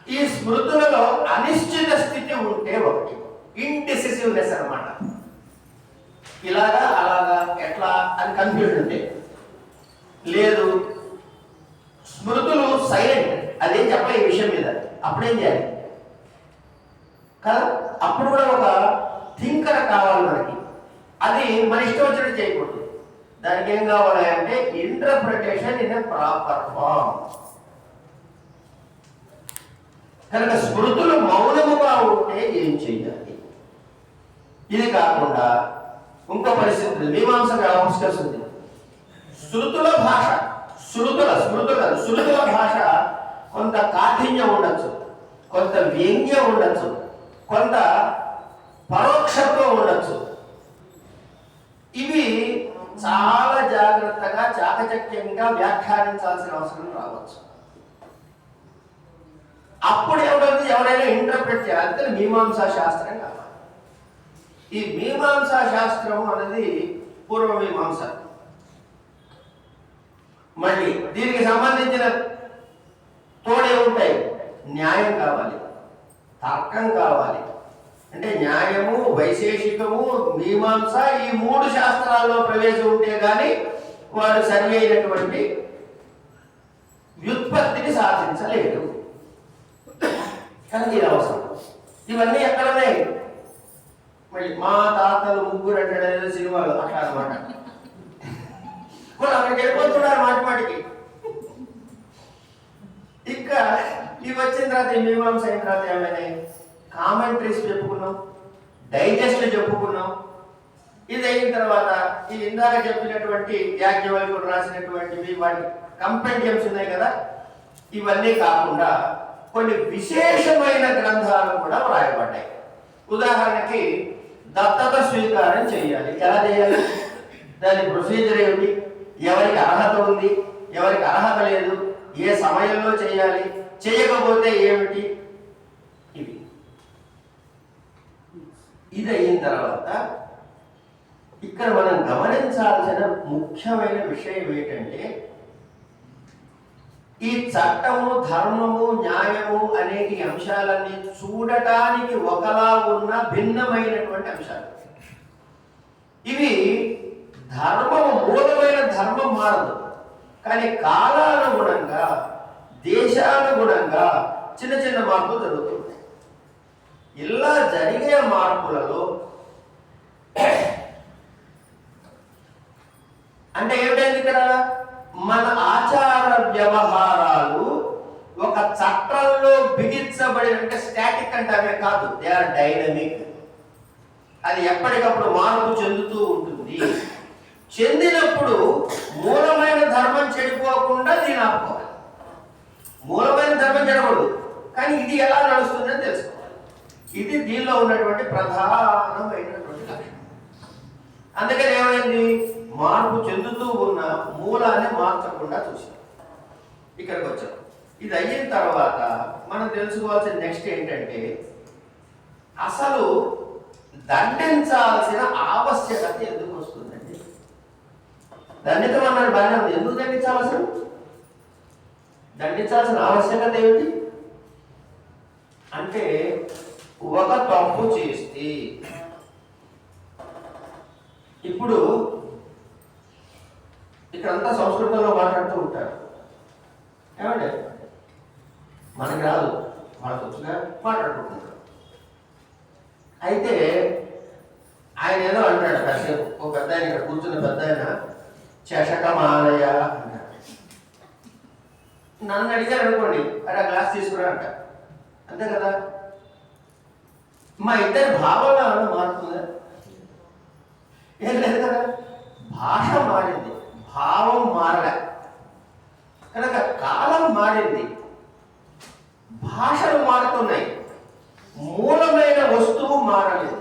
ఈ స్మృతులలో అనిశ్చిత స్థితి ఉంటే ఒకటి, ఇండిసిసివ్నెస్ అన్నమాట. ఇలాగా అలాగా ఎట్లా అని కన్ఫ్యూజన్ ఉంటే, లేదు స్మృతులు సైలెంట్, అదేం చెప్పలే ఈ విషయం మీద, అప్పుడేం చేయాలి కదా? అప్పుడు కూడా ఒక థింకర్ కావాలి మనకి. అది మన ఇష్టం వచ్చినట్టు చేయకూడదు. దానికి ఏం కావాలి అంటే interpretation in a proper form. కనుక స్మృతులు మౌనముగా ఉంటే ఏం చెయ్యాలి? ఇది కాకుండా ఇంకో పరిస్థితి మీమాంసకు ఆవిష్కరిస్తుంది. శృతుల భాష, శృతుల భాష కొంత కాఠిన్యం ఉండొచ్చు, కొంత వ్యంగ్యం ఉండొచ్చు, కొంత పరోక్షత్వం ఉండొచ్చు. ఇవి చాలా జాగ్రత్తగా చాకచక్యంగా వ్యాఖ్యానించాల్సిన అవసరం రావచ్చు. అప్పుడు ఎవరైనా ఇంటర్ప్రిట్ చేయాలి, అందుకని మీమాంసా శాస్త్రం కావాలి. ఈ మీమాంసా శాస్త్రం అనేది పూర్వమీమాంస. మళ్ళీ దీనికి సంబంధించిన తోడే ఉంటాయి. న్యాయం కావాలి, తర్కం కావాలి. అంటే న్యాయము, వైశేషికము, మీమాంస, ఈ మూడు శాస్త్రాల్లో ప్రవేశం ఉంటే కానీ వాడు సరి అయినటువంటి వ్యుత్పత్తిని సాధించలేడు. కానీ ఇది అవసరం. ఇవన్నీ ఎక్కడున్నాయి? మళ్ళీ మా తాతలు ముగ్గురు అంటే సినిమాలు అట్లా అనమాట. వాళ్ళు అక్కడికి వెళ్ళిపోతున్నారు మాటిమాటికి. ఇంకా ఇవి వచ్చిన తర్వాత ఈ మీమాంస అయిన తర్వాత ఏమైనా కామెంట్రీస్ చెప్పుకున్నాం, డైజెస్ట్లు చెప్పుకున్నాం. ఇది అయిన తర్వాత ఈ ఇందాక చెప్పినటువంటి యాజ్ఞవల్క్యుడు రాసినటువంటివి, వాటి కంపెండియమ్స్ ఉన్నాయి కదా, ఇవన్నీ కాకుండా కొన్ని విశేషమైన గ్రంథాలు కూడా వ్రాయబడ్డాయి. ఉదాహరణకి దత్తత స్వీకారం చేయాలి, ఎలా చేయాలి, దాని ప్రొసీజర్ ఏమిటి, ఎవరికి అర్హత ఉంది, ఎవరికి అర్హత లేదు, ఏ సమయంలో చేయాలి, చేయకపోతే ఏమిటి, ఇది అయిన తర్వాత ఇక్కడ మనం గమనించాల్సిన ముఖ్యమైన విషయం ఏంటంటే ఈ చట్టము, ధర్మము, న్యాయము అనేటి అంశాలన్నీ చూడటానికి ఒకలా ఉన్న భిన్నమైనటువంటి అంశాలు. ఇవి ధర్మము, మూలమైన ధర్మం మారదు, కానీ కాలానుగుణంగా, దేశానుగుణంగా చిన్న చిన్న మార్పులు జరుగుతుంటాయి. ఇలా జరిగే మార్పులలో అంటే ఏమిటైంది ఇక్కడ, మన ఆచార వ్యవహారాలు ఒక చట్టంలో బిగించబడి, అంటే స్టాటిక్ అంటే అవే కాదు, దే ఆర్ డైనమిక్. అది ఎప్పటికప్పుడు మార్పు చెందుతూ ఉంటుంది. చెందినప్పుడు మూలమైన ధర్మం చెడిపోకుండా దీన్ని ఆపుకోవాలి. మూలమైన ధర్మం చెడకూడదు, కానీ ఇది ఎలా నడుస్తుందని తెలుసుకోవాలి. ఇది దీనిలో ఉన్నటువంటి ప్రధానమైనటువంటి లక్షణం. అందుకని ఏమైంది, మార్పు చెందుతూ ఉన్న మూలాన్ని మార్చకుండా చూసాం. ఇక్కడికి వచ్చాం. ఇది అయిన తర్వాత మనం తెలుసుకోవాల్సిన నెక్స్ట్ ఏంటంటే, అసలు దండించాల్సిన ఆవశ్యకత ఎందుకు వస్తుందండి? దండితం అన్నాడు బాగానే ఉంది, ఎందుకు దండించాలి? అసలు దండించాల్సిన ఆవశ్యకత ఏమిటి అంటే ఒక తప్పు చేస్తే ఇప్పుడు ఇక్కడంతా సంస్కృతంలో మాట్లాడుతూ ఉంటారు ఏమండి మనకి రాదు వాళ్ళకి వచ్చినా మాట్లాడుకుంటున్నారు. అయితే ఆయన ఏదో అంటాడు కాసేపు ఒక పెద్ద ఆయన ఇక్కడ కూర్చున్న పెద్ద ఆయన చషకమాలయ అన్నాడు. నన్ను అడిగారు అనుకోండి అరే గ్లాస్ తీసుకురా అంట అంతే కదా. మా ఇద్దరి భావంలో ఏమన్నా మారుతుందా? ఏం లేదు కదా. భాష మారింది, భావం మారలే కనుక కాలం మారింది, భాషలు మారుతున్నాయి, మూలమైన వస్తువు మారలేదు.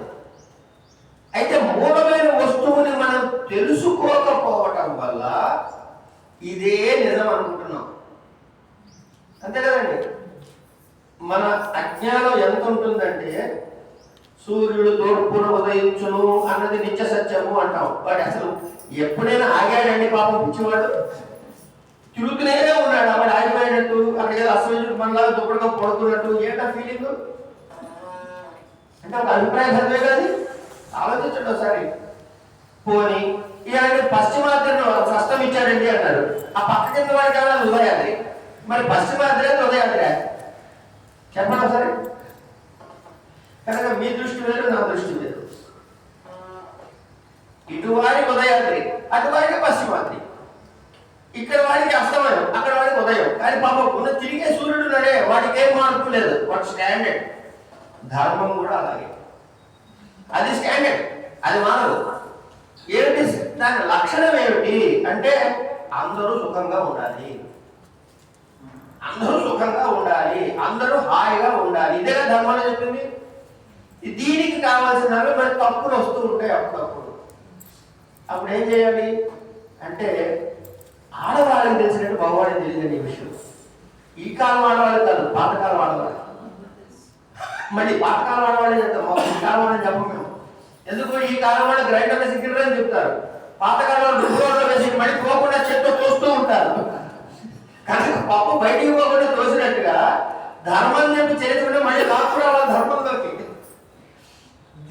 అయితే మూలమైన వస్తువుని మనం తెలుసుకోకపోవటం వల్ల ఇదే నిజం అనుకుంటున్నాం అంతే కదండి. మన అజ్ఞానం ఎంత ఉంటుందంటే సూర్యుడు తూర్పున ఉదయించును అన్నది నిత్య సత్యము అంటాం. వాడు అసలు ఎప్పుడైనా ఆగాడండి పాపం పిచ్చివాడు, తిరుగుతూనే ఉన్నాడు. వాడు ఆగిపోయినట్టు అక్కడ ఏదో అసలు మనలాగా దుప్పటిగా పడుతున్నట్టు ఏంటా ఫీలింగ్ అంటే ఒక అభిప్రాయం చదివే కాదు. ఆలోచించండి ఒకసారి. పోనీ ఇలాంటి పశ్చిమాద్రిలో స్వస్థం ఇచ్చాడండి అన్నారు. ఆ పక్క కింద వాడికి ఏమైనా ఉదయాద్రి, మరి పశ్చిమాద్రి ఉదయాద్రి చెప్పండి ఒకసారి. కనుక మీ దృష్టి వేరు, నా దృష్టి వేరు. ఇటువాడి ఉదయాద్రి, అటువాడికి పశ్చిమాద్రి. ఇక్కడ వాడికి అస్తమయం, అక్కడ వాడికి ఉదయం. కానీ పాపం ఉన్న తిరిగే సూర్యుడు నడే, వాడికి ఏం మార్పు లేదు. వాటి స్టాండర్డ్. ధర్మం కూడా అలాగే, అది స్టాండర్డ్, అది మానదు. ఏమిటి దాని లక్షణం ఏమిటి అంటే అందరూ సుఖంగా ఉండాలి, అందరూ సుఖంగా ఉండాలి, అందరూ హాయిగా ఉండాలి. ఇదేగా ధర్మాలు చెప్పింది. దీనికి కావాల్సినవి మరి తప్పులు వస్తూ ఉంటాయి అప్పుడప్పుడు. అప్పుడు ఏం చేయాలి అంటే ఆడవాళ్ళకి తెలిసినట్టు మగవాళ్ళకి తెలియదు ఈ విషయం. ఈ కాలం ఆడవాళ్ళు కాదు, పాతకాలం ఆడవాళ్ళు. మళ్ళీ పాతకాలం ఆడవాళ్ళే చెప్తాం, ఈ కాలం వాళ్ళని చెప్పం మేము. ఎందుకు ఈ కాలం వాళ్ళు గ్రైండర్లో సిగ్గిరు అని చెప్తారు, పాతకాలంలో రుబ్బులో వేసి మళ్ళీ పోకుండా చెట్టు తోస్తూ ఉంటారు. కనుక పప్పు బయటికి పోకుండా తోసినట్టుగా ధర్మం చెప్పి చేసుకుంటే మళ్ళీ లాక్కురావాలి ధర్మంలోకి.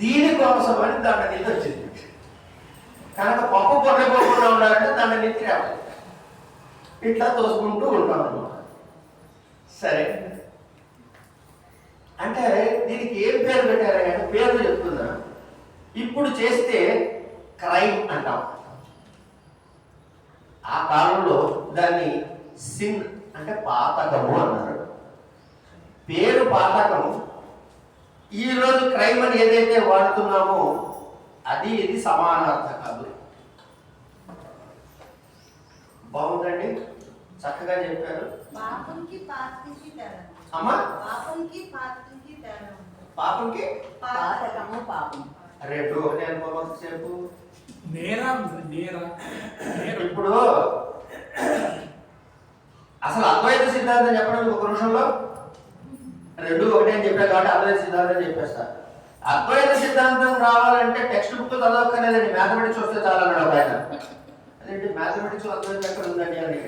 దీనికోసం అని దండ నీతి వచ్చింది. కనుక పప్పు పొరపోకుండా ఉండాలంటే దండ నీతి రావాలి. ఇట్లా తోసుకుంటూ ఉంటాం అన్నమాట. సరే అంటే దీనికి ఏం పేరు పెట్టారంటే పేర్లు చెప్తున్నా. ఇప్పుడు చేస్తే క్రైమ్ అంటాం. ఆ కాలంలో దాన్ని సిన్ అంటే పాతకము అన్నారు. పేరు పాతకము. ఈరోజు క్రైమ్ అని ఏదైతే వాడుతున్నామో అది ఇది సమానార్థకాలు. బాగుందండి, చక్కగా చెప్పారు. అమ్మా పాపంకి రెండు ఒకటి అనుకోసేపు. ఇప్పుడు అసలు అద్వైత సిద్ధాంతం చెప్పడం ఒక నిమిషంలో రెండు ఒకటి అని చెప్పా కాబట్టి అద్వైత సిద్ధాంతం చెప్పేస్తా. అద్వైత సిద్ధాంతం రావాలంటే టెక్స్ట్ బుక్ చదవక్కర్లేదండి, మ్యాథమెటిక్స్ వస్తే చాలా అన్నాడు ఒక ఆయన. అదేంటి మ్యాథమెటిక్స్ అద్వైతం ఎక్కడ ఉందండి అని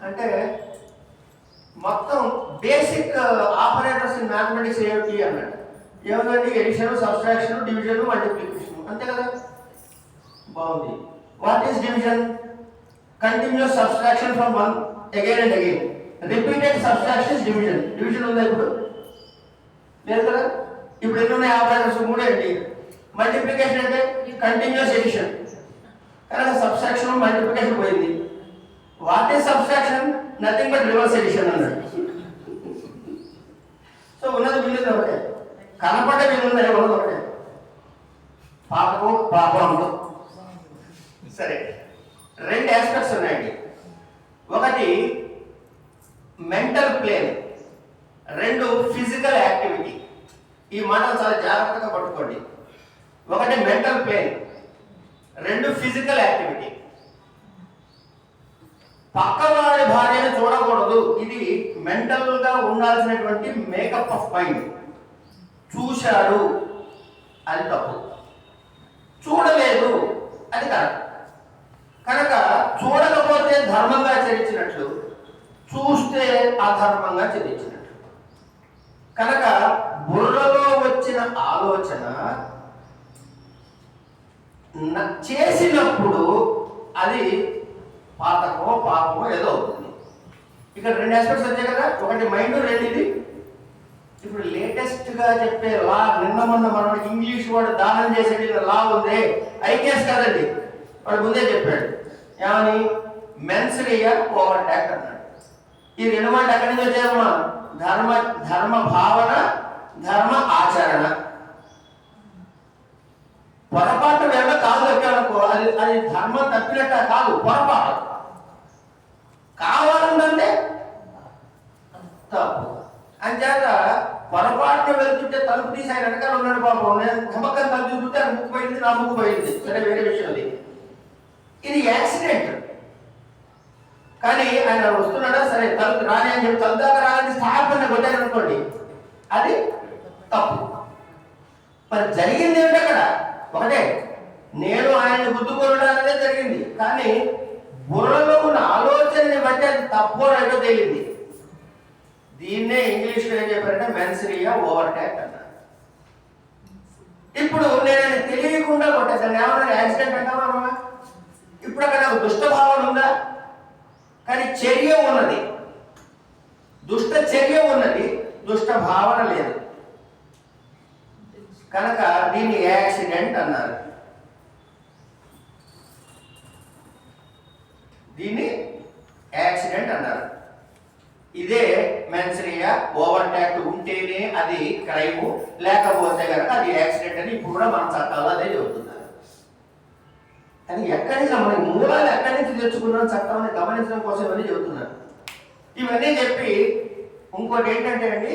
అంటే మొత్తం బేసిక్ ఆపరేటర్స్ ఇన్ మ్యాథమెటిక్స్ ఏమిటి అన్నాడు. ఏముందండి ఎడిషన్, సబ్స్ట్రాక్షన్, డివిజన్, మల్టిప్లికేషన్, అంతే కదా. బాగుంది. What is division? Continuous subtraction from one again and again. Repeated subtraction is division. Division ఉందా ఇప్పుడు? లేదు కదా. ఇప్పుడు ఎన్ని ఉన్నాయి ఆపరేటర్స్? మూడే అండి. మల్టిప్లికేషన్ అంటే కంటిన్యూస్ ఎడిషన్, కనుక సబ్స్ట్రాక్షన్ మల్టిప్లికేషన్ పోయింది. What is subtraction? Nothing but reverse addition అన్నాడు. సో ఉన్నది వీళ్ళది ఒకటే, కనపడే వీళ్ళు ఉన్నాయి ఉన్నది ఒకటే, పాపకు పాపంలో. సరే, రెండు ఆస్పెక్ట్స్ ఉన్నాయండి. ఒకటి మెంటల్ ప్లేన్, రెండు ఫిజికల్ యాక్టివిటీ. ఈ మాటలు చాలా జాగ్రత్తగా పట్టుకోండి. ఒకటి మెంటల్ ప్లేన్, రెండు ఫిజికల్ యాక్టివిటీ. పక్కవాడి భార్యను చూడకూడదు, ఇది మెంటల్ గా ఉండాల్సినటువంటి మేకప్ ఆఫ్ మైండ్. చూశాడు అది తప్పు, చూడలేదు అది కరెక్ట్. కనుక చూడకపోతే ధర్మంగా ఆచరించినట్లు, చేసినప్పుడు అది పాతకమో పాపమో ఏదో అవుతుంది. ఇక్కడ రెండు ఆస్పెక్ట్స్ వచ్చాయి కదా, ఒకటి మైండ్, రెండు ఇది. ఇప్పుడు లేటెస్ట్ గా చెప్పే లా, నిన్న మొన్న మనం ఇంగ్లీష్ వాడు దానం చేసేది లా ఉంది, ఐకేస్ కాదండి, వాడు ముందే చెప్పాడు ఏమని, మెన్సరియా ఓవర్ ట్యాక్ట్ అన్నాడు. ఈ రెండు మాట ఎక్కడి నుంచి వచ్చాయమ్మా? ధర్మ భావన, ధర్మ ఆచరణ. పొరపాటు వేళ కాదు వచ్చానుకో, అది ధర్మం తప్పినట్ట కాదు, పొరపాటు. కావాలంటే తప్పు. అంచేత పొరపాటున వెళ్తుంటే తలుపు తీసి ఆయన వెనకాల ఉన్నాడు పాపం, నేను గమక్కని తలుపు చూస్తుంటే ఆయన ముక్కు పోయింది, నా ముక్కు పోయింది, సరే వేరే విషయం అది. ఇది యాక్సిడెంట్. కానీ ఆయన వస్తున్నాడా, సరే తలుపు రాని అని చెప్పి తలుపు దాకా రాని స్థాపన కొట్టాను అనుకోండి, అది తప్పు. మరి జరిగింది ఏమిటి అక్కడ? ఒకటే, నేను ఆయన్ని గుర్తుకోవడం అనేది జరిగింది, కానీ బుర్రలో ఉన్న ఆలోచనని బట్టి అది తప్పు రైటో తేలింది. దీన్నే ఇంగ్లీష్లో ఏం చెప్పారంటే మెన్సరియా ఓవర్ ట్యాక్ట్ అన్నారు. ఇప్పుడు నేను ఆయన తెలియకుండా కొట్టేసాను, ఏమన్నా యాక్సిడెంట్ అంటామా? ఇప్పుడు అక్కడ నాకు దుష్ట భావన ఉందా? కానీ చర్య ఉన్నది, దుష్ట చర్య ఉన్నది, దుష్ట భావన లేదు. కనుక దీన్ని యాక్సిడెంట్ అన్నారు. దీన్ని యాక్సిడెంట్ అన్నారు. ఇదే మెన్సరియా ఓవర్ ట్యాక్ట్ ఉంటేనే అది క్రైమ్, లేకపోతే కనుక అది యాక్సిడెంట్ అని ఇప్పుడు కూడా మన చట్టాలు అదే చెబుతున్నారు. కానీ ఎక్కడి నుంచి మన మూలాలు ఎక్కడి నుంచి తెచ్చుకున్నాం చట్టాన్ని గమనించడం కోసం ఇవన్నీ చెబుతున్నారు. ఇవన్నీ చెప్పి ఇంకోటి ఏంటంటే అండి,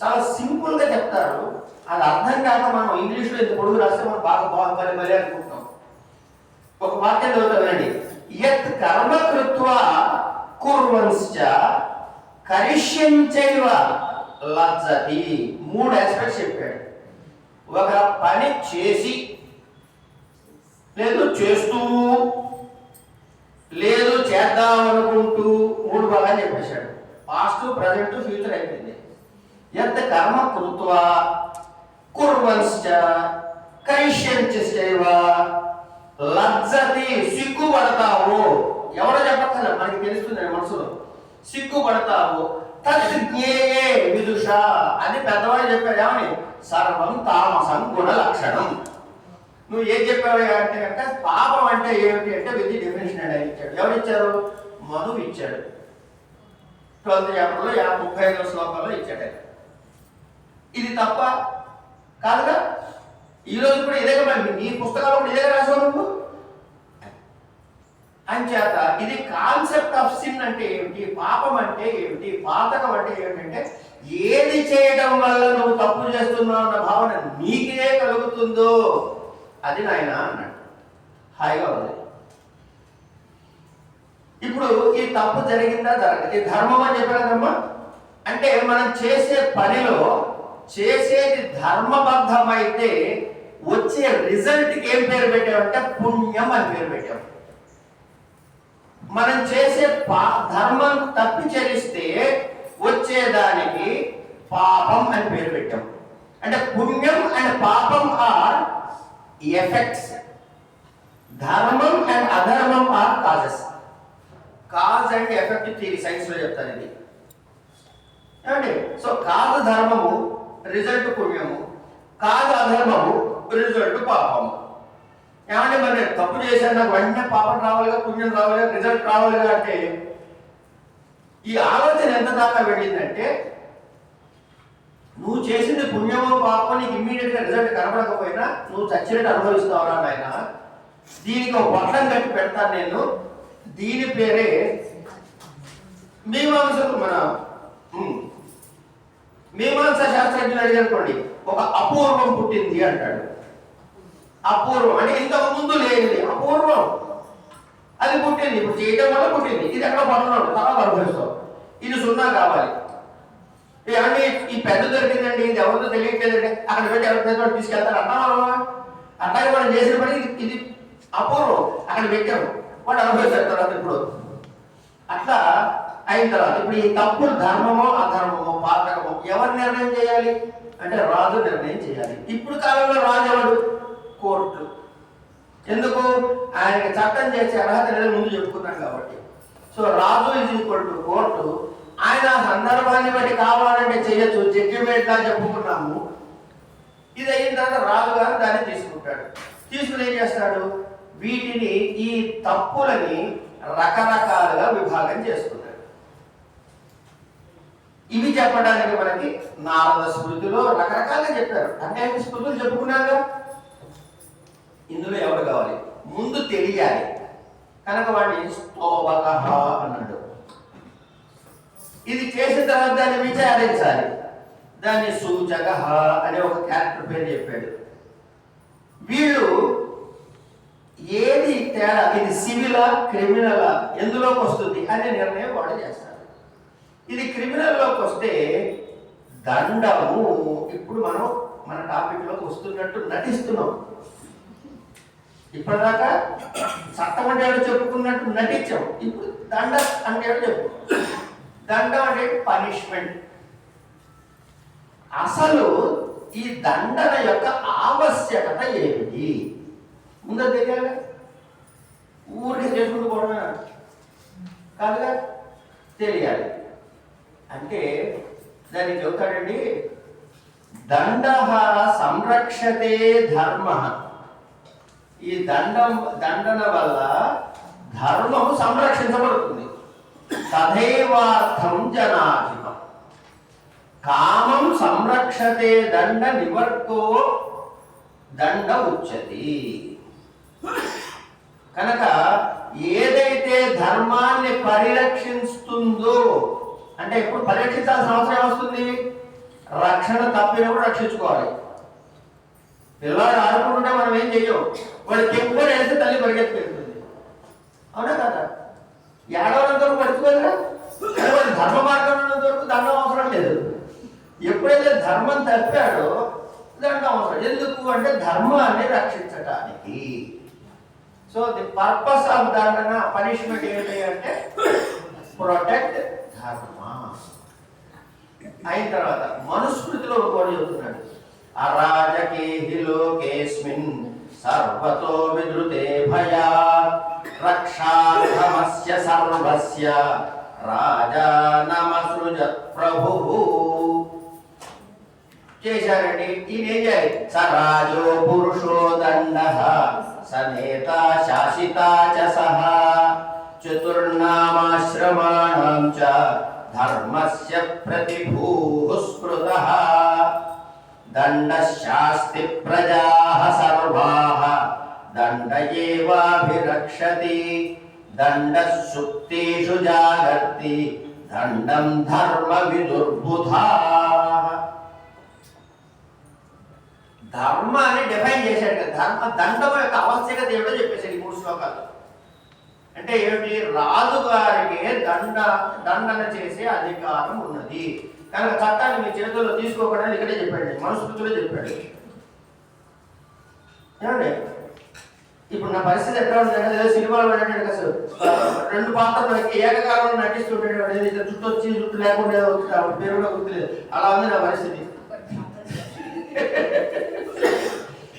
చాలా సింపుల్ గా చెప్తారు, అది అర్థం కాక మనం ఇంగ్లీష్లో ఇంత పొడుగు రాస్తే మనం బాగా బలి అనుకుంటాం. ఒక వాక్యం చదువుతానండి, యత్ కర్మ కృత్వా కుర్వన్శ్చ కరిష్యంచైవ లజ్జతి. మూడు ఆస్పెక్ట్స్ చెప్పాడు. ఒక పని చేసి, లేదు చేస్తూ, లేదు చేద్దాం అనుకుంటూ, మూడు భాగాలు చెప్పేశాడు. పాస్ట్, ప్రజెంట్, ఫ్యూచర్ అయిపోయింది. యత్ కర్మ కృత్వా కుర్వన్శ్చ కరిష్యంచైవ లజ్జతి, సిగ్గుపడతావు. ఎవరో చెప్పక్కర్లే, మనకి తెలుస్తుంది మనసులో. సిగ్గుపడతావు. తత్ జ్ఞేయే విదుష, అది పెద్దవాళ్ళు చెప్పారు. ఏమని? సర్వం తామసం గుణ లక్షణం. నువ్వు ఏం చెప్పావు అంటే కనుక పాపం అంటే ఏమిటి అంటే విధి డెఫినేషన్ అని ఇచ్చాడు. ఎవరు ఇచ్చారు? మనువు ఇచ్చాడు. 12th చాప్టర్లో 35వ శ్లోకంలో ఇచ్చాడు. ఇది తప్ప కాదుగా. ఈరోజు కూడా ఇదే మరి నీ పుస్తకాలు కూడా ఇదే రాసావు నువ్వు. అంచేత ఇది కాన్సెప్ట్ ఆఫ్ సిన్ అంటే ఏమిటి, పాపం అంటే ఏమిటి, పాతకం అంటే ఏమిటంటే ఏది చేయడం వల్ల నువ్వు తప్పు చేస్తున్నావు అన్న భావన నీకే కలుగుతుందో అది నాయన అన్నాడు. హాయిగా ఉంది. ఇప్పుడు ఈ తప్పు జరిగిందా జరగదు, ఈ ధర్మం అని చెప్పారు కదమ్మా. అంటే మనం చేసే పనిలో చేసేది ధర్మబద్ధమైతే వచ్చే రిజల్ట్కి ఏం పేరు పెట్టామంటే పుణ్యం అని పేరు పెట్టాం. మనం చేసే ధర్మం తప్పి చరిస్తే వచ్చేదానికి పాపం అని పేరు పెట్టాం. అంటే పుణ్యం అండ్ పాపం ఆర్ ఎఫెక్ట్స్, ధర్మం అండ్ అధర్మం are causes. Cause and effect theory science లో చెప్తాను ఇది ఏమండి. సో కాదు ధర్మము, రిజల్ట్ పుణ్యము, కాదు అధర్మము, రిజల్ట్ పాపము. ఏమంటే మరి నేను తప్పు చేశాను, నాకు వెంటనే పాపం రావాలిగా, పుణ్యం రావాలిగా, రిజల్ట్ రావాలిగా అంటే ఈ ఆలోచన ఎంత దాకా వెళ్ళిందంటే నువ్వు చేసింది పుణ్యమో పాపం నీకు ఇమ్మీడియట్ గా రిజల్ట్ కనబడకపోయినా నువ్వు చచ్చినట్టు అనుభవిస్తావురా నాయన. దీనికి ఒక పట్టం కట్టి పెడతాను నేను. దీని పేరే మీమాంసకు మన మీమాంస శాస్త్రజ్ఞులు అడిగనుకోండి, ఒక అపూర్వం పుట్టింది అంటాడు. అపూర్వం అంటే ఇంతకు ముందు లేనిది అపూర్వం, అది పుట్టింది, ఇప్పుడు చేయడం వల్ల పుట్టింది. ఇది ఎక్కడ పడుతున్నాడు తర్వాత అనుభవిస్తాం. ఇది సున్నా కావాలి. అంటే ఈ పెద్ద దొరికిందండి, ఇది ఎవరితో తెలియట్లేదండి, అక్కడ పెట్టి ఎవరి తీసుకెళ్తారు అన్నావా. అట్లాగే మనం చేసిన పని ఇది అపూర్వం, అక్కడ పెట్టాము, వాడు అనుభవిస్తారు తర్వాత. ఇప్పుడు అట్లా అయిన తర్వాత ఇప్పుడు ఈ తప్పులు ధర్మమో అధర్మమో పాతకమో ఎవరు నిర్ణయం చేయాలి అంటే రాజు నిర్ణయం చేయాలి. ఇప్పుడు కాలంలో రాజు ఎవడు? కోర్టు. ఎందుకు? ఆయనకి చట్టం చేసే అర్హత లేదని ముందు చెప్పుకున్నాం కాబట్టి. So Raju is equal to court. ఆయన సందర్భాన్ని బట్టి కావాలంటే చేయొచ్చు, జడ్జిమెంట్ లా చెప్పుకున్నాము. ఇది అయిన తర్వాత రాజు గారు దాన్ని తీసుకుంటాడు. తీసుకుని ఏం చేస్తాడు? వీటిని, ఈ తప్పులని రకరకాలుగా విభాగం చేసుకుంటాడు. ఇవి చెప్పడానికి మనకి నారద స్మృతిలో రకరకాలుగా చెప్పారు. అనేక స్మృతులు చెప్పుకున్నాగా. ఇందులో ఎవరు కావాలి? ముందు తెలియాలి కనుక వాడిని స్తోభక అన్నాడు. ఇది చేసిన తర్వాత దాన్ని విచారించాలి. దాన్ని సూచక అనే ఒక క్యారెక్టర్ పేరు చెప్పాడు. వీళ్ళు ఏది తేడా, ఇది సివిలా క్రిమినలా, ఎందులోకి వస్తుంది అనే నిర్ణయం వాడు చేస్తాడు. ఇది క్రిమినల్లోకి వస్తే దండము, ఇప్పుడు మనం మన టాపిక్లోకి వస్తున్నట్టు నటిస్తున్నాం. ఇప్పటిదాకా చట్టం అంటే చెప్పుకున్నట్టు నటించాం. ఇప్పుడు దండ అంటే చెప్పు. దండం అంటే పనిష్మెంట్. అసలు ఈ దండన యొక్క ఆవశ్యకత ఏమిటి ముందు తెలియాలి. ఊరికే చేసుకుంటూ పోవడమే కాదుగా, తెలియాలి. అంటే దాన్ని చెబుతాడండి, దండ సంరక్షతే ధర్మ. ఈ దండన వల్ల ధర్మము సంరక్షించబడుతుంది. తథైవార్థం జనాధిపం కామం సంరక్షతే దండ నివర్తో దండ ఉచ్యతి. కనుక ఏదైతే ధర్మాన్ని పరిరక్షిస్తుందో, అంటే ఇప్పుడు పరిరక్షించాల్సిన అవసరం వస్తుంది, రక్షణ తప్పినప్పుడు రక్షించుకోవాలి. పిల్లవాడు ఆడుకుంటుంటే మనం ఏం చెయ్యం, వాడు కెంపుగా వేస్తే తల్లి పరిగెత్తుకెళ్తుంది. అవునా కదా? ఏడవనంత వరకు పడుచుకోలేదా? వాడు ధర్మ మార్గం ఉన్నంత వరకు దండం అవసరం లేదు. ఎప్పుడైతే ధర్మం తప్పాడో దండం అవసరం. ఎందుకు అంటే ధర్మాన్ని రక్షించటానికి. సో ది పర్పస్ ఆఫ్ దండన పనిష్మెంట్ ఏంటి అంటే ప్రొటెక్ట్ ధర్మ. అయిన తర్వాత మనుస్మృతిలో కూడా చెబుతున్నాడు, అరాజకేహి లోకేస్మిన్ సర్వతో విద్రుతే భయా రక్షాధమస్య సర్వస్య రాజా నమసృజ ప్రభువు. చేశారండి. ఈయన ఏం చేయాలి? స రాజో పురుషో దండ స నేత శాసిత చ సహ చతుర్నామాశ్రమాణం చ ధర్మస్య ప్రతిభూః స్మృతః దండశాస్తి ప్రజాః సర్వాః దండ ఏవాభిరక్షతి దండశుక్తేషు జాగర్తి దండం ధర్మ విదుర్బుధాః. ధర్మాన్ని డిఫైన్ చేశాడు కదా. దండం యొక్క ఆవశ్యకత ఏమిటో చెప్పేశాడు ఈ 3 శ్లోకాలు. అంటే ఏమిటి? రాజు గారికి దండన చేసే అధికారం ఉన్నది కనుక చట్టాన్ని మీ చేతుల్లో తీసుకోకుండా ఇక్కడే చెప్పాడు, మనుస్మృతిలో చెప్పాడు. ఏమండి ఇప్పుడు నా పరిస్థితి ఎట్లా ఉందంటే, సినిమాలో పడేటాడు అసలు 2 పాత్రలు ఏకకాలంలో నటిస్తుంటాడు. జుట్టు వచ్చి జుట్టు లేకుండా పేరు కూడా గుర్తులేదు. అలా ఉంది నా పరిస్థితి.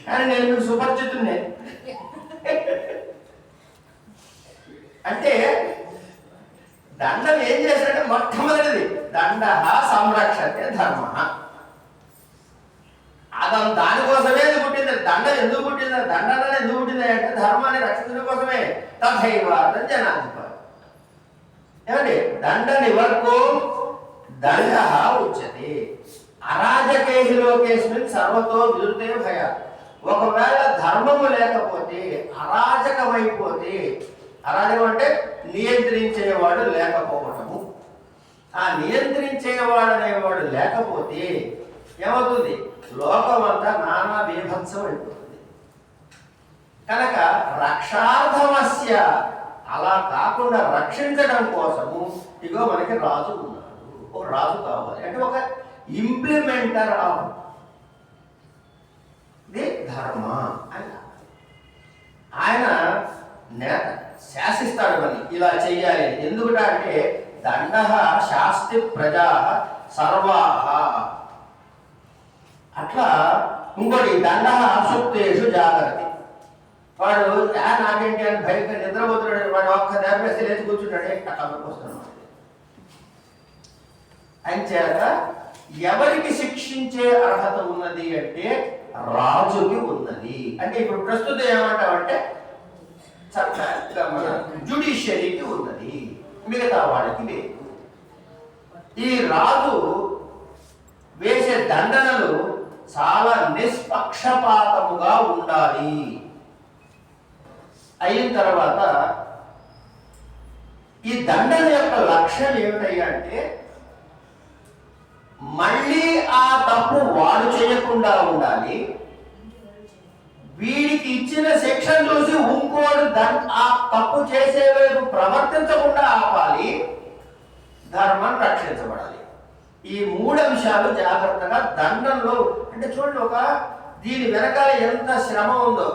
కానీ నేను మీకు సుపరిచితున్నే. అంటే దండం ఏం చేశాడంటే మొట్టమొదటిది దండ సంరక్షతే ధర్మ. అతను దానికోసమే పుట్టింది. దండం ఎందుకు పుట్టింది? దండన ఎందుకు పుట్టింది అంటే ధర్మాన్ని రక్షించడం కోసమే. తథైవార్థం జనాధిప. ఏమండి? దండ నివర్గో దండ ఉచ్యతే అరాజకేహి లోకేస్మిన్ సర్వతో విదుర్తే భయ. ఒకవేళ ధర్మము లేకపోతే, అరాజకమైపోతే, అరాజకం అంటే నియంత్రించేవాడు లేకపోవటము. ఆ నియంత్రించేవాడు అనేవాడు లేకపోతే ఏమవుతుంది? లోకమంతా నానా బీభత్సం అయిపోతుంది. కనుక రక్షార్థమస్య, అలా కాకుండా రక్షించడం కోసము ఇగో మనకి రాజు ఉన్నాడు. ఒక రాజు కావాలి అంటే ఒక ఇంప్లిమెంటర్ ఆఫ్ ది ధర్మ అని. ఆయన నేత శాసిస్తాడు అని ఇలా చెయ్యాలి. ఎందుకంటే దండ శాస్తి ప్రజా సర్వాహ. అట్లా ఇంకోటి దండ అసక్తేషు జాగ్రత్త. వాడు నాకేంటి అని భయంగా నిద్రపోతున్నాడు. వాడు ఒక్క దారిపేస్తే లేచి కూర్చుంటాడే అక్కడికి వస్తున్నాడు. అంచేత ఎవరికి శిక్షించే అర్హత ఉన్నది అంటే రాజుకి ఉన్నది. అంటే ఇప్పుడు ప్రస్తుతం ఏమంటామంటే మన జ్యుడిషియరీకి ఉన్నది, మిగతా వాళ్ళకి లేదు. ఈ రాజు వేసే దండనలు చాలా నిష్పక్షపాతముగా ఉండాలి. అయిన తర్వాత ఈ దండన యొక్క లక్ష్యం ఏమిటయ్యా అంటే మళ్ళీ ఆ తప్పు వాడు చేయకుండా ఉండాలి, వీడికి ఇచ్చిన శిక్షణ చూసి ఇంకోడు ఆ తప్పు చేసే వైపు ప్రవర్తించకుండా ఆపాలి, ధర్మం రక్షించబడాలి. ఈ మూడు అంశాలు జాగ్రత్తగా దండంలో అంటే చూడండి, దీని వెనకాల ఎంత శ్రమ ఉందో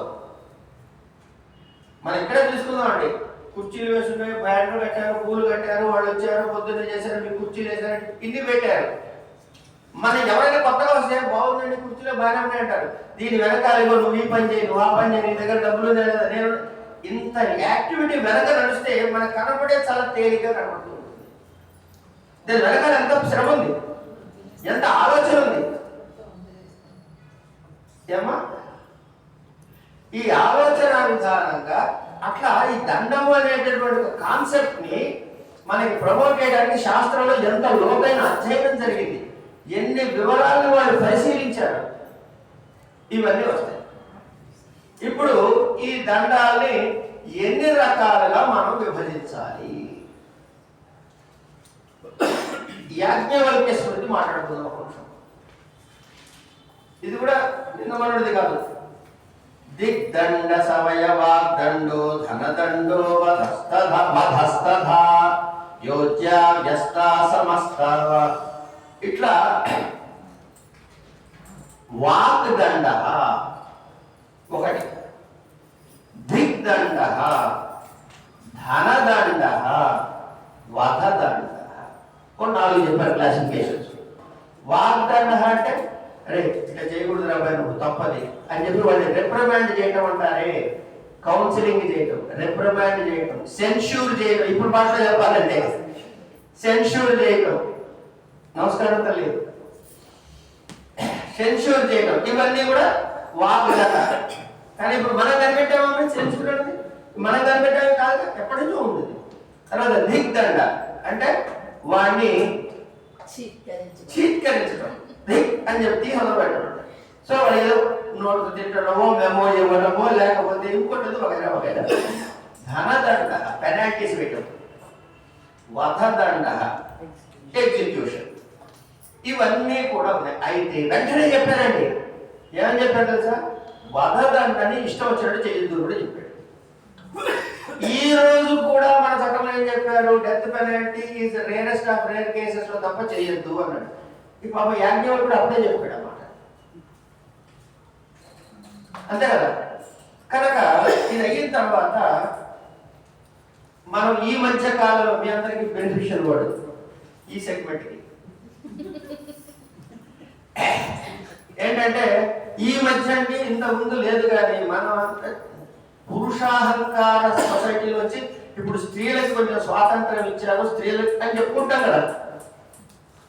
మనం ఇక్కడే తీసుకుందామండి. కుర్చీలు వేసుకున్నాయి, బ్యాట్లు కట్టారు, పూలు కట్టారు, వాళ్ళు వచ్చారు, పొద్దున్న చేశారు, మీకు కుర్చీలు వేసారు, ఇన్ని పెట్టారు. మనం ఎవరైనా కొత్తగా వస్తే బాగుందండి కుర్చీలో బాగానే ఉన్నాయి అంటారు. దీని వెనకాల నువ్వు ఈ పని చేయి, నువ్వు ఆ పని చేయి, నీ దగ్గర డబ్బులు నేను ఇంత యాక్టివిటీ వెనక నడిస్తే మనకు కనపడే చాలా తేలిగ్గా కనపడుతుంది. దీని వెనకాల ఎంత శ్రమ ఉంది, ఎంత ఆలోచన ఉంది ఏమా. ఈ ఆలోచన విధానంగా అట్లా ఈ దండము అనేటటువంటి కాన్సెప్ట్ ని మనకి ప్రమోట్ చేయడానికి శాస్త్రంలో ఎంత లోతైన అధ్యయనం జరిగింది, ఎన్ని వివరాలను వాళ్ళు పరిశీలించారు, ఇవన్నీ వస్తాయి. ఇప్పుడు ఈ దండాల్ని ఎన్ని రకాలుగా మనం విభజించాలి, యాజ్ఞవల్క్య స్మృతి మాట్లాడుకుందాం ఒక నిమిషం. ఇది కూడా నిన్న మనది కాదు. దిగ్దండ సవయవాగ్దండో ధనదండో వధస్తథా యోజ్యా వ్యస్తా సమస్త. ఇట్లా వాగ్దండ ఒకటి, దిగ్దండ, ధనదండ, వధదండ. కొన్ని 4 చెప్పారు క్లాసిఫికేషన్స్. వాగ్దండ అంటే అరే ఇట్లా చేయకూడదు రాబాయి నువ్వు తప్పది అని చెప్పి వాళ్ళని రిప్రమాండ్ చేయటం అంటారే, కౌన్సిలింగ్ చేయటం, రిప్రమాండ్ చేయటం, సెన్ష్యూర్ చేయటం. ఇప్పుడు భాషలో చెప్పాలంటే సెన్ష్యూర్ చేయటం, నమస్కారం తల్లి, సెన్ష్యూర్ చేయటం, ఇవన్నీ కూడా వాగ్దండ. కానీ ఇప్పుడు మనం కనిపెట్టామని సెన్ష్యూర్ అనేది మనం కనిపెట్టామే కాదు, ఎప్పటి నుంచో ఉంటుంది. తర్వాత దిగ్దండ అంటే వాడిని చీత్కరించడం, దిక్ అని చెప్పి హలో పెట్టడం. సో వాడు ఏదో నోటు తిట్టడమో, మెమో ఇవ్వడమో, లేకపోతే ఇంకోటి వగైరా వగైరా. ధనదండ పెనాల్టీస్ పెట్టడం, వధదండ ఎగ్జిక్యూషన్, ఇవన్నీ కూడా ఉన్నాయి. అయితే వెంటనే చెప్పారండి, ఏమని చెప్పారు తెలుసా, వధదండని ఇష్టం వచ్చినట్టు చేయొద్దు కూడా చెప్పాడు. ఈ రోజు కూడా మన చట్టంలో ఏం చెప్పారు, death penalty is rarest of rare cases లో తప్ప చేయొద్దు అన్నాడు. ఈ పాప యాజ్ఞవల్క్యుడు కూడా అప్పుడే చెప్పాడు అన్నమాట. అంతే కదా. కనుక ఇది అయిన తర్వాత మనం ఈ మధ్య కాలంలో మీ అందరికి బెనిఫిషియల్ వర్డ్ ఈ సెగ్మెంట్ కి ఏంటంటే ఈ మధ్య అంటే ఇంత ముందు లేదు, కానీ మనం పురుషాహంకార సొసైటీలో వచ్చి ఇప్పుడు స్త్రీలకు కొంచెం స్వాతంత్రం ఇచ్చారు, స్త్రీలకు అని చెప్పుకుంటాం కదా.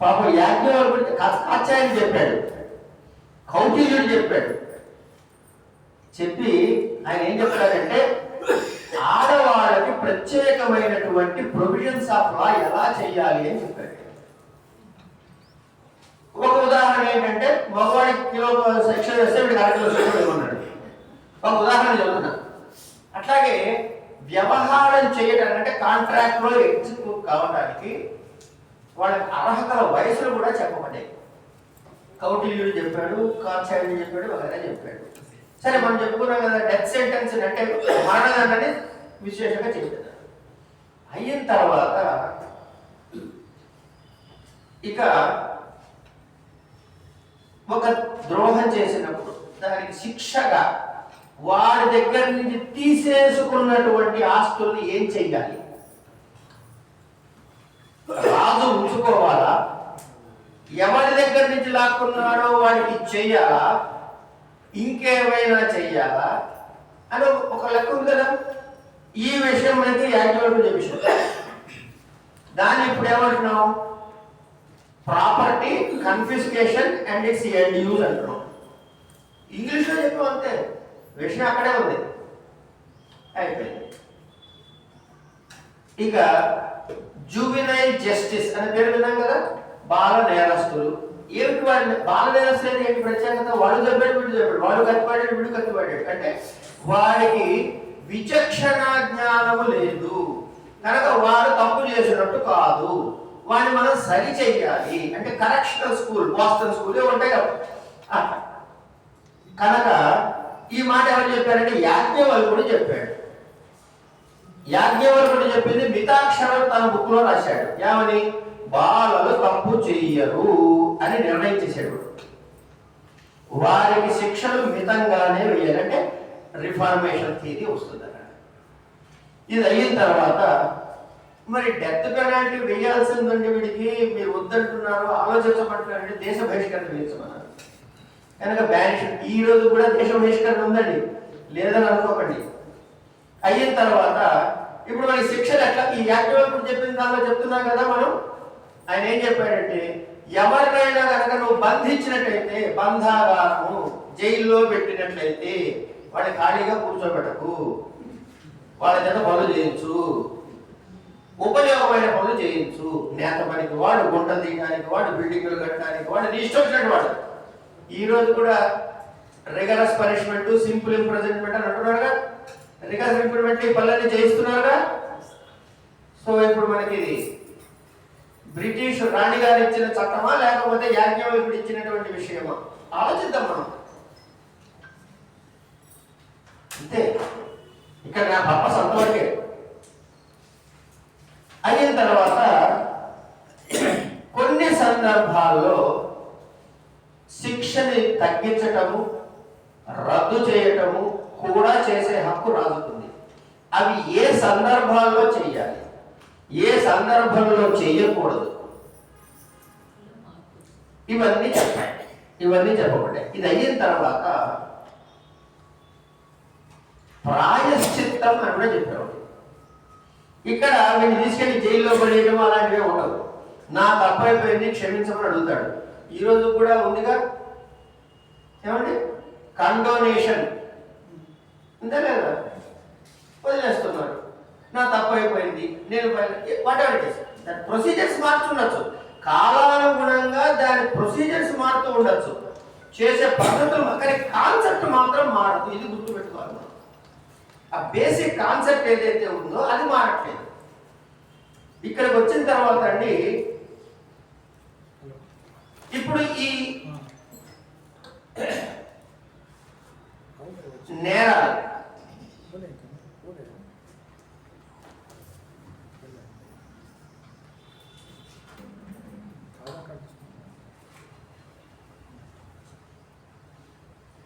పాపం యాజ్ఞవల్క్యుడు కాచార్యుడు చెప్పాడు, కౌటిల్యుడు చెప్పాడు. చెప్పి ఆయన ఏం చెప్తాడంటే ఆడవాళ్ళకి ప్రత్యేకమైనటువంటి ప్రొవిజన్స్ ఆఫ్ లా ఎలా చేయాలి అని చెప్పాడు. ఒక ఉదాహరణ ఏంటంటే మగవాడికి కిలో శిక్షణ వేస్తే వీడికి 1/2 కిలో శిక్షణ ఇవ్వన్నాడు. ఒక ఉదాహరణ చెబుతున్నా. అట్లాగే వ్యవహారం చేయడానికి అంటే కాంట్రాక్ట్ లో ఎగ్జిక్యూట్ కావడానికి వాళ్ళకి అర్హతల వయసులు కూడా చెప్పబడ్డాయి. కౌటిల్యుడు చెప్పాడు, కాచార్యుడు చెప్పాడు, వగైరా చెప్పాడు. సరే మనం చెప్పుకున్నాం కదా, డెత్ సెంటెన్స్ అంటే మరణదండని విశేషంగా చెప్పారు. అయిన తర్వాత ఇక ఒక ద్రోహం చేసినప్పుడు దానికి శిక్షగా వారి దగ్గర నుంచి తీసేసుకున్నటువంటి ఆస్తుల్ని ఏం చెయ్యాలి, రాజు ఉంచుకోవాలా, ఎవరి దగ్గర నుంచి లాక్కున్నాడో వాడికి చెయ్యాలా, ఇంకేమైనా చెయ్యాలా అని ఒక లెక్క ఉంది కదా. ఈ విషయం మనకి యాక్టివ్ చెప్పేసాం. దాన్ని ఇప్పుడు ఏమంటున్నాం? Property confiscation and it's end use అంటున్నాం. ఇంగ్లీష్లో చెప్పాం అంతే, విషయం అక్కడే ఉంది, అయిపోయింది. ఇక జూవినైల్ జస్టిస్ అనే పేరు విన్నాం కదా, బాల నేరస్తులు. ఏమిటి వాడిని బాల నేరస్తులు అంటే ఏంటి ప్రత్యేకత? వాడు చెప్పాడు, వీడు చెప్పాడు, వాడు కత్తిపడ్డాడు, వీడు కత్తిపడ్డాడు. అంటే వాడికి విచక్షణ జ్ఞానము లేదు కనుక వాడు తప్పు చేసినట్టు కాదు, వాడిని మనం సరి చెయ్యాలి. అంటే కరెక్షనల్ స్కూల్, బాస్టన్ స్కూల్ ఉంటాయి కదా. కనుక ఈ మాట ఎవరు చెప్పారంటే యాజ్ఞవల్కుడు చెప్పాడు. యాజ్ఞవల్కుడు చెప్పింది మితాక్షరం తన బుక్ లో రాశాడు. ఏమని? బాలలు తప్పు చెయ్యరు అని నిర్ణయం చేశాడు. వారికి శిక్షలు మితంగానే వేయాలంటే రిఫార్మేషన్ థియరీ వస్తుంది అక్కడ. ఇది అయిన తర్వాత మరి డెత్ పెనాల్టీ వేయాల్సిందండి వీడికి, మీరు వద్దంటున్నారు, ఆలోచించమంటున్నారంటే దేశ బహిష్కరణ వేయించమన్నారు. కనుక బ్యానిష్ ఈ రోజు కూడా దేశ బహిష్కరణ ఉందండి, లేదని అనుకోకండి. అయిన తర్వాత ఇప్పుడు మనకి శిక్షలు ఎట్లా? ఈ యాక్టివ్ చెప్పిన దానిలో చెప్తున్నాం కదా మనం. ఆయన ఏం చెప్పాడంటే ఎవరినైనా కనుక నువ్వు బంధించినట్లయితే, బంధాగారము జైల్లో పెట్టినట్లయితే వాడిని ఖాళీగా కూర్చోబెట్టకు, వాళ్ళ చేత పనులు చేయించు, ఉపయోగమైన పనులు చేయించు. నేత పనికి వాడు, గుంటలు తీయడానికి వాడు, బిల్డింగ్లు కట్టడానికి వాడు, నీ ఇష్టం వచ్చినట్టు వాడు. ఈ రోజు కూడా రిగరస్ పనిష్మెంట్, సింపుల్ ఇంప్రిజన్మెంట్ అని అంటున్నారుగా. రిగరస్ ఇంప్రిజన్మెంట్ ఈ పనులన్నీ చేయిస్తున్నారుగా. సో ఇప్పుడు మనకి ఇది బ్రిటిష్ రాణి గారు ఇచ్చిన చట్టమా లేకపోతే యాజ్ఞవల్కుడు ఇచ్చినటువంటి విషయమా? ఆలోచిద్దాం మనం. అంతే, ఇక్కడ నా పర్పస్ అంతవరకే. అయిన తర్వాత కొన్ని సందర్భాల్లో శిక్షని తగ్గించటము, రద్దు చేయటము కూడా చేసే హక్కు రాజుతుంది. అవి ఏ సందర్భాల్లో చెయ్యాలి, ఏ సందర్భంలో చెయ్యకూడదు, ఇవన్నీ చెప్పబడ్డాయి. ఇది అయిన తర్వాత ప్రాయశ్చిత్తం అని కూడా చెప్పాడు. ఇక్కడ వీళ్ళు తీసుకెళ్లి జైల్లో పడేయడం అలాంటివే ఉండవు. నా తప్పైపోయింది క్షమించమని అడుగుతాడు. ఈరోజు కూడా ఉందిగా, ఏమండి, కండోనేషన్ ఉందా లేదా? వదిలేస్తున్నారు. నా తప్పు అయిపోయింది, నేను వాటెవర్ ఇట్ ఇస్, దాని ప్రొసీజర్స్ మారుతుండొచ్చు, కాలానుగుణంగా దాని ప్రొసీజర్స్ మారుతూ ఉండొచ్చు, చేసే పద్ధతులు, కానీ కాన్సెప్ట్ మాత్రం మారదు. ఇది గుర్తుపెట్టుకోవాలి. ఆ బేసిక్ కాన్సెప్ట్ ఏదైతే ఉందో అది మారట్లేదు. ఇక్కడికి వచ్చిన తర్వాత అండి, ఇప్పుడు ఈ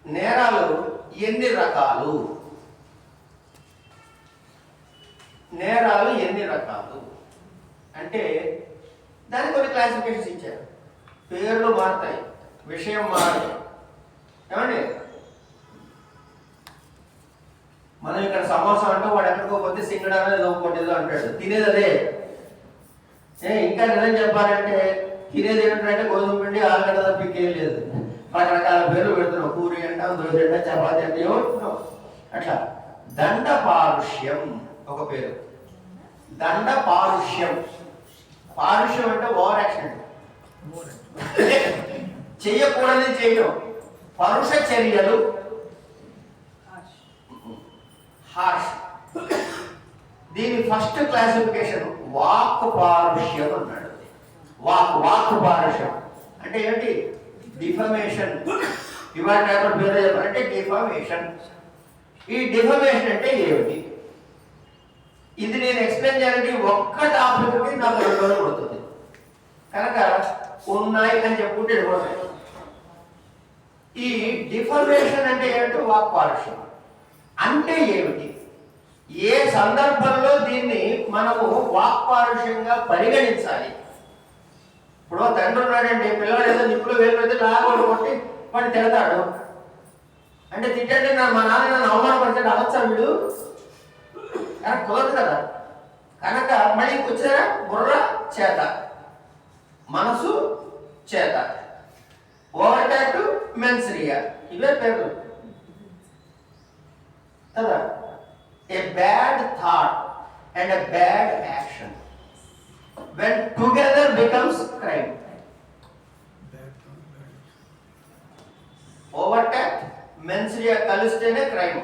నేరాలు ఎన్ని రకాలు? నేరాలు ఎన్ని రకాలు అంటే దానికి కొన్ని క్లాసిఫికేషన్స్ ఇచ్చారు. పేర్లు మారుతాయి, విషయం మారుతాయి. ఏమండి, మనం ఇక్కడ సమోసా అంటూ వాడు ఎక్కడికో పోతే సింగడానో ఏదో కొట్టేదో అంటాడు, తినేది అదే. ఇంకా నిజం చెప్పాలంటే తినేది ఏంటంటే గోధుమ పిండి, ఆలుగడ్డ తప్పికేం లేదు. రకరకాల పేర్లు పెడుతున్నాం, పూరి అంటాం, దోశ అంటాం, చపాతి అంటే ఏమంటున్నాం. అట్లా దండ పారుష్యం ఒక పేరు. దండ పారుష్యం, పారుష్యం అంటే ఓవర్ యాక్షన్, చెయ్యకూడదని చేయడం. పరుష చర్యలు, హార్ష్. దీని ఫస్ట్ క్లాసిఫికేషన్ వాక్ పారుష్యం అన్నాడు. వాక్ పారుష్యం అంటే ఏంటి? డిఫమేషన్. ఇవాళ పేరు చెప్పాలంటే డిఫమేషన్. ఈ డిఫమేషన్ అంటే ఏమిటి? ఇది నేను ఎక్స్ప్లెయిన్ చేయాలంటే ఒక్క టాపిక్కి నాకు 2 రోజులు పడుతుంది. కనుక ఉన్నాయి అని చెప్పుకుంటే వెళ్ళిపోతాయి. ఈ డిఫమేషన్ అంటే ఏమిటి? వాక్ పారుష్యం అంటే ఏమిటి? ఏ సందర్భంలో దీన్ని మనము వాక్ పారుష్యంగా పరిగణించాలి? ఇప్పుడు తండ్రి ఉన్నాడండి, పిల్లవాడు ఏదో నిప్పులో వేలు పెడితే లాగోడు కొట్టి వాడిని తిడతాడు. అంటే తిట్టండి మా నాన్న నన్ను అవమానపరిచాడు అనొచ్చా వీడు? కనుక కుదరదు కదా. కనుక మళ్ళీ వచ్చారా బుర్ర చేత, మనసు చేత, ఓవర్టాక్ మెన్సరియా, ఇవే పేర్లు కదా. ఏ bad thought and a bad action when together becomes crime. ఓవర్టాక్ మెన్సరియా కలిస్తేనే క్రైమ్.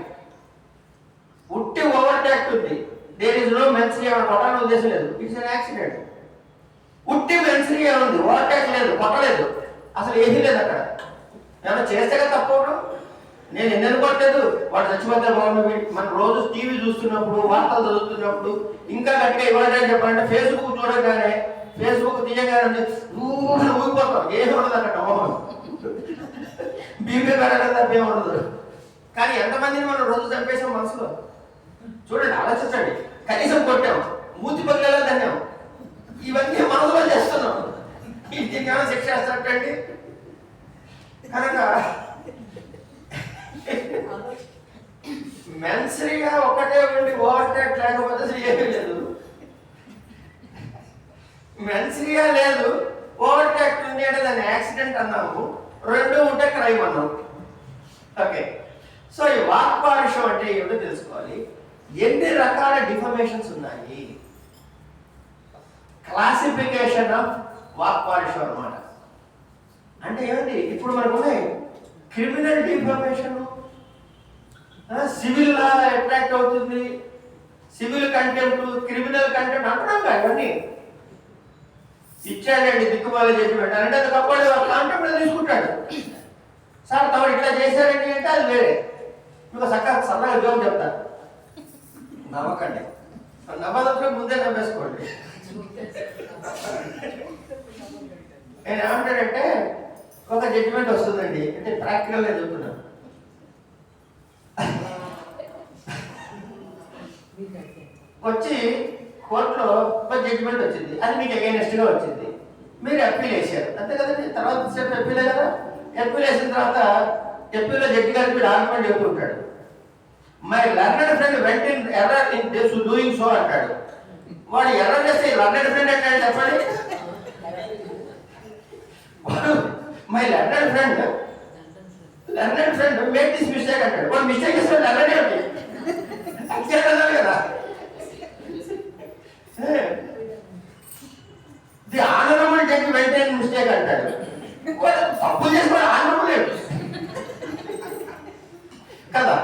ఉట్టి ఓవర్టాక్ ఉంది, దేర్ ఇస్ నో మెన్సరియా, కొట్టాలని ఉద్దేశం లేదు, ఇట్స్ అన్ యాక్సిడెంట్. ఉట్టి మెన్సరియా ఉంది, ఓవర్టాక్ లేదు, కొట్టలేదు, అసలు ఏమీ లేదు అక్కడ. ఏమైనా చేస్తే కదా తప్పవడం. నేను ఎన్నెన్ని కొట్టలేదు, వాడు చచ్చిపోతే బాగుంది. మనం రోజు టీవీ చూస్తున్నప్పుడు, వార్తలు చదువుతున్నప్పుడు, ఇంకా గట్టిగా ఇవ్వాలని చెప్పాలంటే ఫేస్బుక్ చూడగానే, ఫేస్బుక్ తీయగానే ఊగిపోతాం. ఏమి ఉండదు అక్కడ, మోహన్ బీపీ పెరగడం తప్ప ఏమి ఉండదు. కానీ ఎంతమందిని మనం రోజు చంపేసాం మనసులో చూడండి, ఆలోచించండి. కనీసం కొట్టాం, మూతి పగిలేలా ధన్యం, ఇవన్నీ మనసులో చేస్తున్నాం. దీనికి ఏమైనా శిక్ష వేస్తారండి. కనుక మెన్సరీగా ఒకటే ఉండి ఓవర్టేక్ లేకపోతే అసలు ఏమీ లేదు. మెన్సరీగా లేదు, ఓవర్టేక్ ఉంది అంటే దాన్ని యాక్సిడెంట్ అన్నాము, రెండు ఉంటే క్రైమ్ అన్నాము. ఓకే, సో ఈ వాక్పారుష్యం అంటే ఏమిటో తెలుసుకోవాలి. ఎన్ని రకాల డిఫర్మేషన్స్ ఉన్నాయి, క్లాసిఫికేషన్ ఆఫ్ వాక్పారుష్యం అన్నమాట. అంటే ఏమండి, ఇప్పుడు మనకు ఉన్నాయి criminal defamation, civil law attract అవుతుంది, సివిల్ కంటెంప్ట్, క్రిమినల్ కంటెంప్ట్ అంటున్నాం కదా. ఇవన్నీ ఇచ్చాడండి దిక్కుమాలి చెప్పి పెట్టాలంటే అది కప్పటి కాంటెంప్ట్ తీసుకుంటాడు. సార్ తమరు ఇట్లా చేశారండి అంటే అది వేరే. మీకు చక్కగా సరదాగా జోక్ చెప్తా, నవ్వకండి, నవ్వదంతా ముందే నవ్వేసుకోండి. నేను ఏమంటాడంటే ఒక జడ్జిమెంట్ వస్తుందండి, అంటే ప్రాక్టికల్ గా చెప్తున్నాను. వచ్చి కోర్టులో ఒక జడ్జిమెంట్ వచ్చింది, అది మీకు అగైనెస్ట్ గా వచ్చింది, మీరు అప్పీల్ వేసారు అంతే కదండి. తర్వాత స్టెప్ అప్పీలే కదా. అప్పీల్ వేసిన తర్వాత అప్పీల్లో జడ్జి గారికి మీరు ఆర్గ్యుమెంట్ చెప్తూ ఉంటాడు. My learned friend went in error in this doing so అంటాడు. వాడు ఎర్రర్ చేస్తే లర్నెడ్ ఫ్రెండ్ అంటాడు చెప్పండి. My learned friend make this mistake అంటాడు. వాడు మిస్టేక్ చేస్తే లర్నెడ్ ఏమిటి అంతే కదా. ది ఆనరబుల్ జడ్జి వెంటనే మిస్టేక్ అంటాడు. తప్పు చేసుకోవాలి ఆనరబుల్ కదా.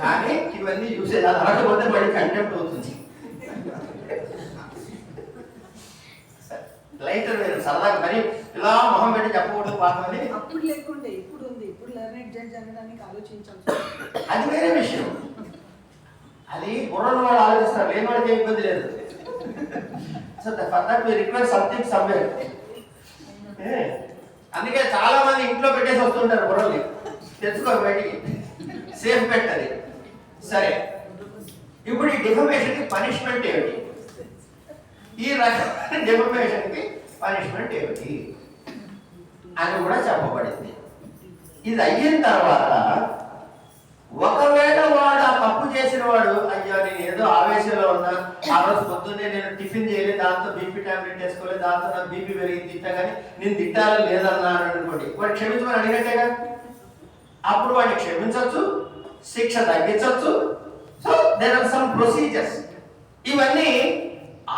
కానీ ఇవన్నీ చూసేది అది అనకపోతే మళ్ళీ కంటెంప్ట్ అవుతుంది. లైటర్ వేరు సరదాగా మరి ఇలా మొహం పెట్టి చెప్పకూడదు పాఠం.
అప్పుడు లేకుండే ఇప్పుడు ఉంది, ఇప్పుడు లర్నెడ్ జడ్జ్ అనడానికి ఆలోచించాలి.
అది వేరే విషయం, అది బుర్రను వాడు ఆలోచిస్తారు, లేని వాడికి ఏ ఇబ్బంది లేదు. So for that we require something somewhere. అందుకే చాలా మంది ఇంట్లో పెట్టేసి వస్తుంటారు బుర్రల్ని, తెచ్చుకోరు బయటికి, సేఫ్ పెట్టది. సరే, ఇప్పుడు ఈ డిఫర్మేషన్ కి పనిష్మెంట్ ఏమిటి? ఈ రకమైన డిఫర్మేషన్ కి పనిష్మెంట్ ఏమిటి అని కూడా చెప్పబడింది. ఇది అయిన తర్వాత ఒకవేళ వాడు ఆ తప్పు చేసిన వాడు, అయ్యో నేను ఏదో ఆవేశంలో ఉన్నా, ఆ రోజు పొద్దున్నే నేను టిఫిన్ చేయలేదు, దాంతో బీపీ టాబ్లెట్ వేసుకోలేదు, దాంతో నాకు బీపీ పెరిగింది, తిట్టా కానీ నేను తిట్టాలని లేదన్నాను అనుకోండి, వాడు క్షమించమని అడిగినట్టేగా. అప్పుడు వాడిని క్షమించవచ్చు, శిక్ష తగ్గించవచ్చు. So there are some procedures. ఇవన్నీ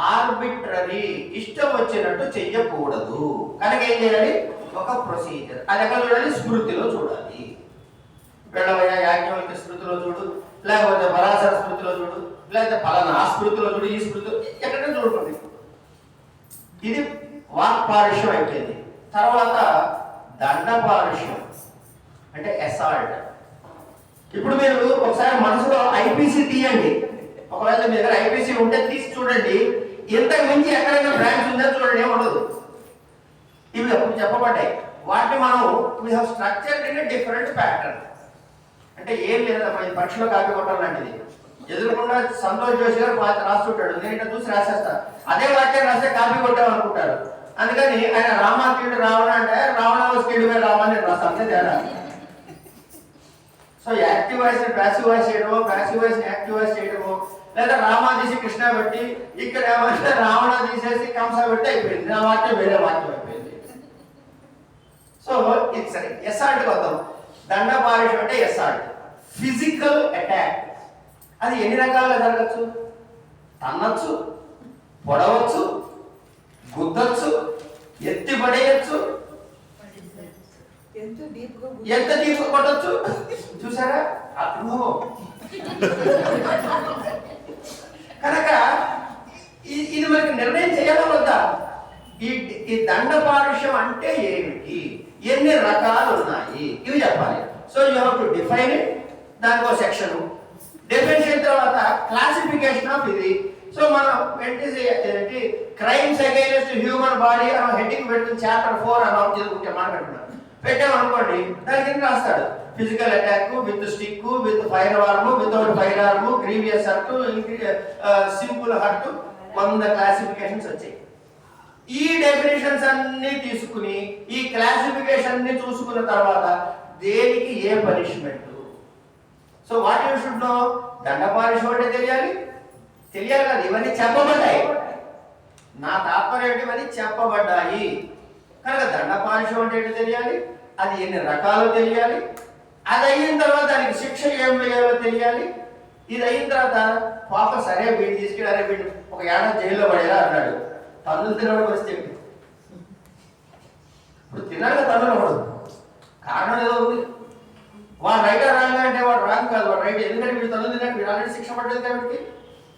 ఆర్బిట్రరీ, ఇష్టం వచ్చినట్టు చెయ్యకూడదు. కనుక ఏం చేయాలి? ఒక ప్రొసీజర్. అది ఎక్కడ చూడాలి? స్మృతిలో చూడాలి. వెళ్ళవయ్య యాజ్ఞవల్క్య స్మృతిలో చూడు, లేకపోతే పరాశర స్మృతిలో చూడు, లేకపోతే ఫలానా ఆ స్మృతిలో చూడు, ఈ స్మృతిలో ఎక్కడైనా చూడుకోండి. ఇది వాక్పారుష్యం అయిపోయింది. తర్వాత దండపారుష్యం అంటే అసాల్ట్. ఇప్పుడు మీరు ఒకసారి మనసులో ఐపీసీ తీయండి. ఒకవేళ మీ దగ్గర ఐపీసీ ఉంటే తీసి చూడండి, ఇంతకు మించి ఎక్కడైనా బ్రాంచ్ ఉందో చూడండి, ఏమి ఉండదు. ఇవి అప్పుడు చెప్పబడ్డాయి. వాటిని మనం we have structured in different pattern. అంటే ఏం లేదమ్మా, ఇది పరీక్షలో కాపీ కొట్టడం లాంటిది. ఎదురుకుండా సంతోష్ జోషి గారు రాస్తుంటాడు, నేను ఇట్లా చూసి రాసేస్తా, అదే వాక్యం రాస్తే కాపీ కొట్టాం అనుకుంటారు. అందుకని ఆయన రామాకీయుడు రావణ అంటే రావణ స్కీడు మీద రావణ నేను రాస్తాను, అంతే తేడా. So active voice passive voice చేయడమో, ప్యాసివ్ వాయిస్ యాక్టివ్ వాయిస్ చేయడమో, లేదా రామ తీసి కృష్ణ పెట్టి ఇక్కడ ఏమంటే రావణ తీసేసి కంస పెట్టి అయిపోయింది, నా వాక్యం వేరే వాక్యం అయిపోయింది. సో ఇది సరే. ఎసాల్ట్ వద్దాం. దండపారుషం అంటే ఎసాల్ట్, ఫిజికల్ అటాక్. అది ఎన్ని రకాలుగా జరగచ్చు? తన్నచ్చు, పొడవచ్చు, గుద్దచ్చు, ఎత్తి పడేయచ్చు, ఎంత డీప్ కొట్టచ్చు. చూసారా అనుభవం. కనుక ఇది మనకి నిర్ణయం చేయాలా వద్దా? ఈ దండపారుష్యం అంటే ఏమిటి, ఎన్ని రకాలు ఉన్నాయి, ఇవి చెప్పాలి. So you have to define it. దానికో సెక్షన్, డెఫినేషన్ తర్వాత క్లాసిఫికేషన్ ఆఫ్ ఇది. సో మనం ఏంటి క్రైమ్స్ అగైన్స్ట్ హ్యూమన్ బాడీ అని హెడ్డింగ్ పెడుతుంది, చాప్టర్ 4 అని మాట్లాడుతున్నాం. పెట్టామనుకోండి, దాని కింద రాస్తాడు physical attack with stick, with fire arm, without fire arm, grievous hurt, simple hurt, 100 classifications వచ్చాయి. ఈ డెఫినేషన్స్ అన్ని తీసుకుని ఈ క్లాసిఫికేషన్ ని చూసుకున్న తర్వాత దేనికి ఏ punishment. So what you should know. దండపారుషం అంటే తెలియాలి కదా, ఇవన్నీ చెప్పబడ్డాయి. నా తాత్పర్యం ఏంటి, ఇవన్నీ చెప్పబడ్డాయి కనుక దండపారుషం అంటే ఏంటి తెలియాలి, అది ఎన్ని రకాలు తెలియాలి, అది అయిన తర్వాత దానికి శిక్ష ఏం వేయాలో తెలియాలి. ఇది అయిన తర్వాత పాప సరే వీడిని తీసుకెళ్ళారే, వీడిని ఒక ఏడాది జైల్లో పడేలా అన్నాడు. తన్నులు తినడం వస్తే ఇప్పుడు తినాలి, తన్నులు పడదు. కారణం ఏదో ఉంది. వాడు రైట్ రాంగ్ అంటే వాడు రాంగ్ కాదు, వాడు రైట్. ఎందుకంటే వీడు తన్నులు తిన్నట్టు వీడు ఆల్రెడీ శిక్ష పడ్డది కాబట్టి.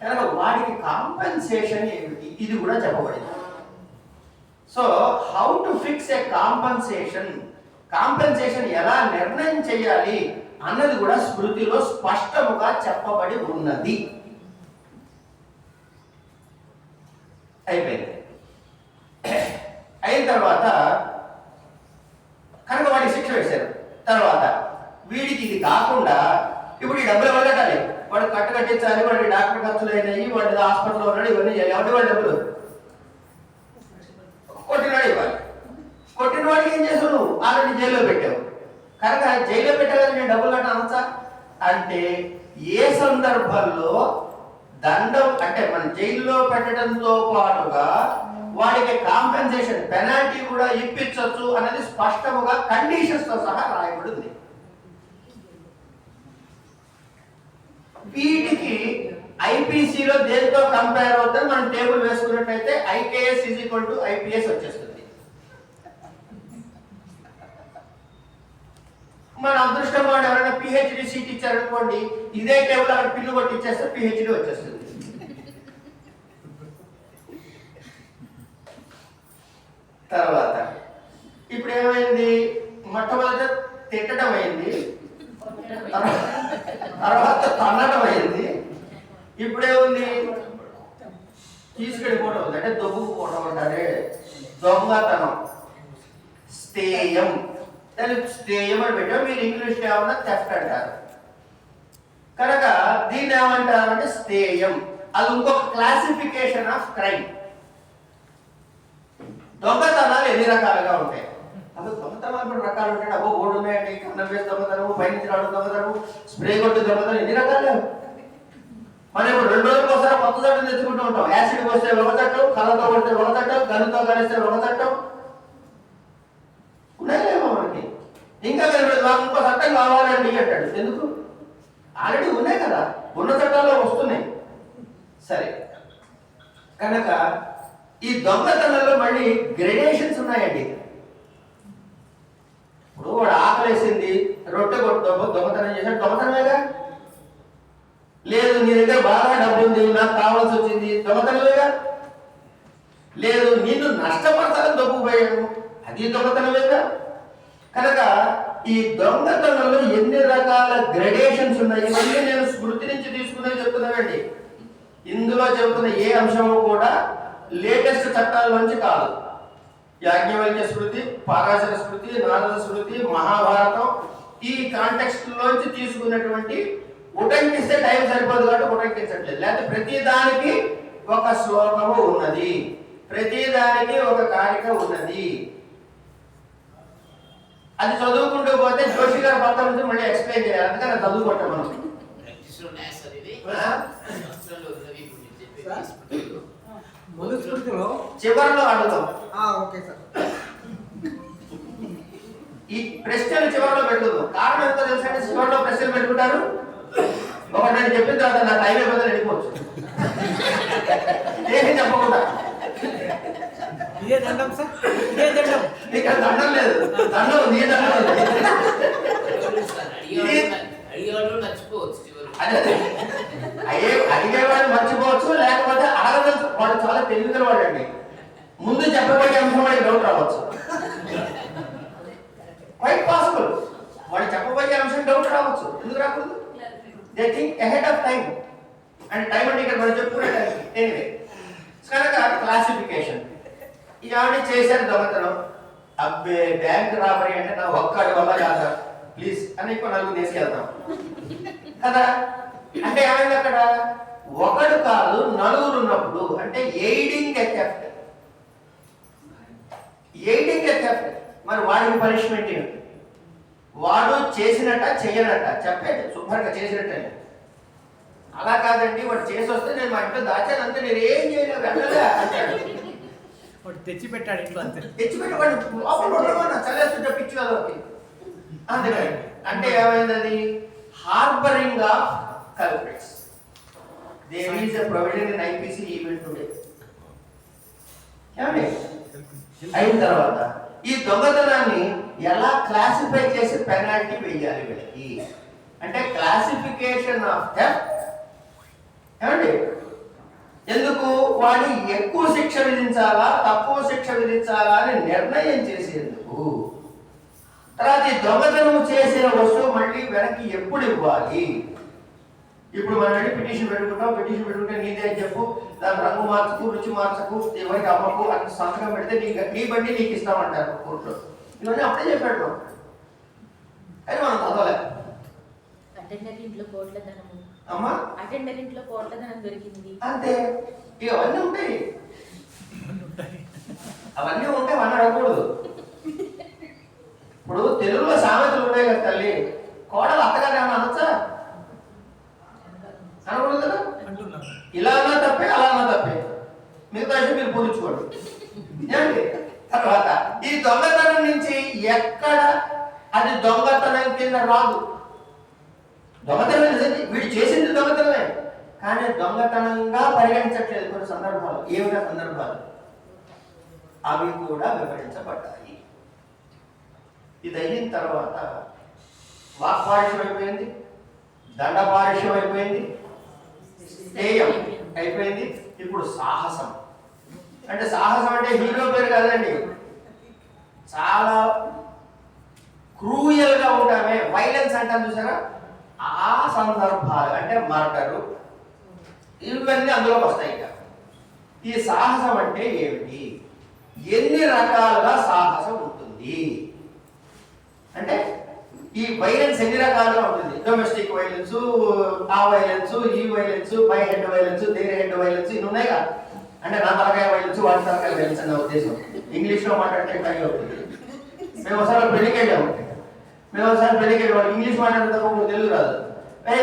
కనుక వాడికి కాంపెన్సేషన్ ఏమిటి, ఇది కూడా చెప్పబడింది. So how to fix A compensation, compensation ఎలా నిర్ణయం చేయాలి అన్నది కూడా స్మృతిలో స్పష్టముగా చెప్పబడి ఉన్నది. అయిపోయింది. అయిన తర్వాత కనుక వాడికి శిక్ష వేశారు. తర్వాత వీడికి ఇది కాకుండా ఇప్పుడు ఈ డబ్బులు ఎవరు కట్టాలి, వాడు కట్టించాలి, వాడికి డాక్టర్ ఖర్చులు అయినాయి, వాడి హాస్పిటల్లో ఉన్నాడు, ఇవన్నీ ఎవరి వాడి డబ్బులు కొట్టినవాడు ఇవ్వాలి. కొట్టిన వాడికి ఏం చేసావు, నువ్వు ఆల్రెడీ జైల్లో పెట్టావు. కనుక జైల్లో పెట్టాలని నేను డబ్బులు కట్ట అనొచ్చా అంటే ఏ సందర్భంలో దండం అంటే మన జైల్లో పెట్టడంతో పాటుగా వాడికి కాంపెన్సేషన్ పెనాల్టీ కూడా ఇప్పించవచ్చు అనేది స్పష్టముగా కండిషన్స్ తో సహా రాయబడింది. వీటికి ఐపీసీలో దేనితో కంపేర్ అవుతుంది మనం టేబుల్ వేసుకున్నట్లయితే ఐకేఎస్ = ఐపీఎస్ వచ్చేస్తుంది. మన అదృష్టం వాడు ఎవరైనా పిహెచ్డి సీట్ ఇచ్చారనుకోండి, ఇదే టేబుల్ అక్కడ పిల్లు కొట్టి ఇచ్చేస్తే పిహెచ్డి వచ్చేస్తుంది. తర్వాత ఇప్పుడు ఏమైంది, మొట్టమొదట తిట్టడం అయింది, తర్వాత తన్నడం అయింది, ఇప్పుడేముంది తీసుకెళ్ళిపోవడం ఉంది. అంటే దొబ్బుకుపోవడం అంటారే, దొంగతనం, స్థేయం. దాన్ని స్థేయం అని పెట్టాం, మీరు ఇంగ్లీష్లో ఏమన్నా థెఫ్ట్ అంటారు. కనుక దీన్ని ఏమంటారు అంటే స్థేయం. అది ఇంకొక క్లాసిఫికేషన్ ఆఫ్ క్రైమ్. దొంగతనాలు ఎన్ని రకాలుగా ఉంటాయి, అసలు దొంగతనాలు కూడా రకాలు ఉంటాయి. అబ్బో ఓడి ఉన్నాయండి, కన్నం వేసి దొంగతనము, పైనుంచి రావడం దొంగతనము, స్ప్రే కొట్టి దొంగతనం, ఎన్ని రకాలు. మనం ఇప్పుడు 2 రోజులకు ఒకసారి కొత్త చట్టం తెచ్చుకుంటూ ఉంటాం. యాసిడ్ పోస్తే ఒక చట్టం, కళ్ళతో కొడితే ఒక చట్టం, గన్నుతో కలిస్తే ఒక చట్టం. ఉన్నాయేమో మనకి. ఇంకా ఇంకో చట్టం కావాలండి అంటాడు. ఎందుకు, ఆల్రెడీ ఉన్నాయి కదా, ఉన్న చట్టాల్లో వస్తున్నాయి. సరే, కనుక ఈ దొంగతనంలో మళ్ళీ గ్రెడేషన్స్ ఉన్నాయండి. ఇప్పుడు వాడు ఆకలేసింది, రొట్టె కొట్టు దొంగతనం చేశాడు, దొంగతనమేగా. లేదు నీ దగ్గర బాగా డబ్బు ఉంది, నాకు కావాల్సి వచ్చింది, దొంగతనమేగా. లేదు నిన్ను నష్టపరచాలని దొబ్బుపోయాను, అది దొంగతనమేగా. కనుక ఈ దొంగతనంలో ఎన్ని రకాల గ్రెడేషన్స్ ఉన్నాయి, ఇవన్నీ నేను స్మృతి నుంచి తీసుకునే చెప్తున్నానండి. ఇందులో చెబుతున్న ఏ అంశము కూడా లేటెస్ట్ చట్టాల్లోంచి కాదు. యాజ్ఞవల్క్య స్మృతి, పరాశర స్మృతి, నారద స్మృతి, మహాభారతం, ఈ కాంటెక్స్ట్ లోంచి తీసుకున్నటువంటి. ఉటంకిస్తే టైం సరిపోదు కాబట్టి ఉటంకించట్లేదు. లేకపోతే ప్రతి దానికి ఒక శ్లోకము ఉన్నది, ప్రతి దానికి ఒక కారిక ఉన్నది. అది చదువుకుంటూ పోతే జోషి గారు పక్క నుంచి మళ్ళీ ఎక్స్ప్లెయిన్ చేయాలి, అందుకని అది చదువుకుంటాం మనం. చివరిలో అడుగుతాం.
Okay sir.
ఈ ప్రశ్నలు చివరిలో పెట్టుకుందాం. కారణం ఎంతో తెలుసంటే చివరిలో ప్రశ్నలు పెట్టుకుంటారు. ఒకటి నేను చెప్పిన తర్వాత నా టైం అయిపోతే వెళ్ళిపోవచ్చు, ఏమీ చెప్పకుండా.
ఇదే దండం సార్, ఇదే దండం.
ఇక్కడ దండం లేదు, దండం నీ దండం ఉంది. అదే అడిగేవాడు మర్చిపోవచ్చు, లేకపోతే అడగవచ్చు. వాడు చాలా తెలివిగల వాడండి. ముందు చెప్పబోయే అంశం వాడికి డౌట్ రావచ్చు, క్వైట్ పాసిబుల్. వాడు చెప్పబోయే అంశం డౌట్ రావచ్చు, ఎందుకు రాకూడదు? They think ahead of time. And time అంటే ఇక్కడ మనం చెప్పుకునే టైం. ఎనివే కనుక క్లాసిఫికేషన్. ఇవన్నీ చేశారు దొంగతనం. అబ్బే బ్యాంక్ రాబరీ అంటే నా ఒక్కడి వల్ల కాదా ప్లీజ్ అని ఇంకో నలుగురు తీసుకెళ్తాం కదా. అంటే ఏమైంది అక్కడ? ఒకడు కాదు నలుగురు ఉన్నప్పుడు అంటే ఎయిడింగ్ ఎ థెఫ్ట్. ఎయిడింగ్ ఎ థెఫ్ట్. మరి వాడికి పనిష్మెంట్ ఏంటి? వాడు చేసినట్ట చెయ్యనట్ట చెప్పాడు శుభ్రంగా చేసినట్టే. అలా కాదండి వాడు చేసి వస్తే నేను మా ఇంట్లో దాచాను అంతే, నేను ఏం చేయలేదు వెళ్ళలే అంటాడు.
వాడు తెచ్చి పెట్టాడు ఇంట్లో అంతే.
తెచ్చిపెట్టి వాడు లోపల ఉండమన్నా చల్లేస్తుంటే పిచ్చి వాళ్ళకి. అందుకని అంటే ఏమైంది? అది harbouring of culprits. There is a provision in IPC even today. ఏమండి అయిన తర్వాత ఈ దొంగతనాన్ని ఎలా క్లాసిఫై చేసి పెనాల్టీ వేయాలి వీళ్ళకి అంటే క్లాసిఫికేషన్ ఆఫ్ థెఫ్ట్. ఏమండి ఎందుకు వాడి ఎక్కువ శిక్ష విధించాలా తక్కువ శిక్ష విధించాలా అని నిర్ణయం చేసేందుకు. తర్వాత ఈ దొంగతనం చేసిన వస్తువు మళ్ళీ వెనక్కి ఎప్పుడు ఇవ్వాలి. ఇప్పుడు మనం వెళ్ళి పిటిషన్ పెట్టుకుంటాం. పిటిషన్ పెట్టుకుంటే నీదే అని చెప్పు, దాని రంగు మార్చకు, రుచి మార్చకు, ఎవరికి అమ్మకు అని సంతకం పెడితే నీ బండి నీకు ఇస్తామంటారు కోర్టులో. ఇవన్నీ అప్పుడే చెప్పాడు కానీ మనం చదవలే.
అటెండర్ ఇంట్లో కోట్లధనము
అమ్మా
అటెండర్ ఇంట్లో కోట్లధనం దొరికింది
అంతే. ఇక అవన్నీ ఉంటాయి, అవన్నీ ఉంటే మనం అడగకూడదు. ఇప్పుడు తెలుగులో సామెతలు ఉన్నాయి కదా తల్లి, కోడలు అత్తగారు ఏమన్నా అనొచ్చా? అనకూడదు కదా. ఇలా అన్నా తప్పే, అలా అన్నా తప్పే. మిగతా విషయం మీరు పూరించుకోండి. ఏమండి తర్వాత ఈ దొంగతనం నుంచి ఎక్కడ అది దొంగతనం కింద రాదు. దొంగతనం నిజంగా వీడు చేసింది దొంగతనమే, కానీ దొంగతనంగా పరిగణించట్లేదు కొన్ని సందర్భాలు. ఏమిటా సందర్భాలు? అవి కూడా వివరించబడ్డాయి. ఇది అయిన తర్వాత వాక్పారుష్యం అయిపోయింది, దండపారుష్యం అయిపోయింది, స్థేయం అయిపోయింది. ఇప్పుడు సాహసం. అంటే సాహసం అంటే హీరో పేరు కాదండి, చాలా క్రూయల్గా ఉంటామే, వైలెన్స్ అంటారు చూసారా, ఆ సందర్భాలు అంటే మర్డరు ఇవన్నీ అందులోకి వస్తాయి. ఇక ఈ సాహసం అంటే ఏమిటి? ఎన్ని రకాలుగా సాహసం ఉంటుంది అంటే ఈ వైలెన్స్ ఎన్ని రకాలుగా ఉంటుంది? డొమెస్టిక్ వైలెన్స్, ఆ వైలెన్స్, ఈ violence, by head violence, their head violence, ఇవి ఉన్నాయి కదా. అంటే నా తలకాయ వైలెన్స్, వాడి తలకాయ వైలెన్స్ అన్న ఉద్దేశం. ఇంగ్లీష్లో మాట్లాడితే టైం అవుతుంది. మేము ఒకసారి పెళ్లికి వెళ్ళాము, వాడు ఇంగ్లీష్ మాట్లాడేటప్పుడు తెలుగు రాదు.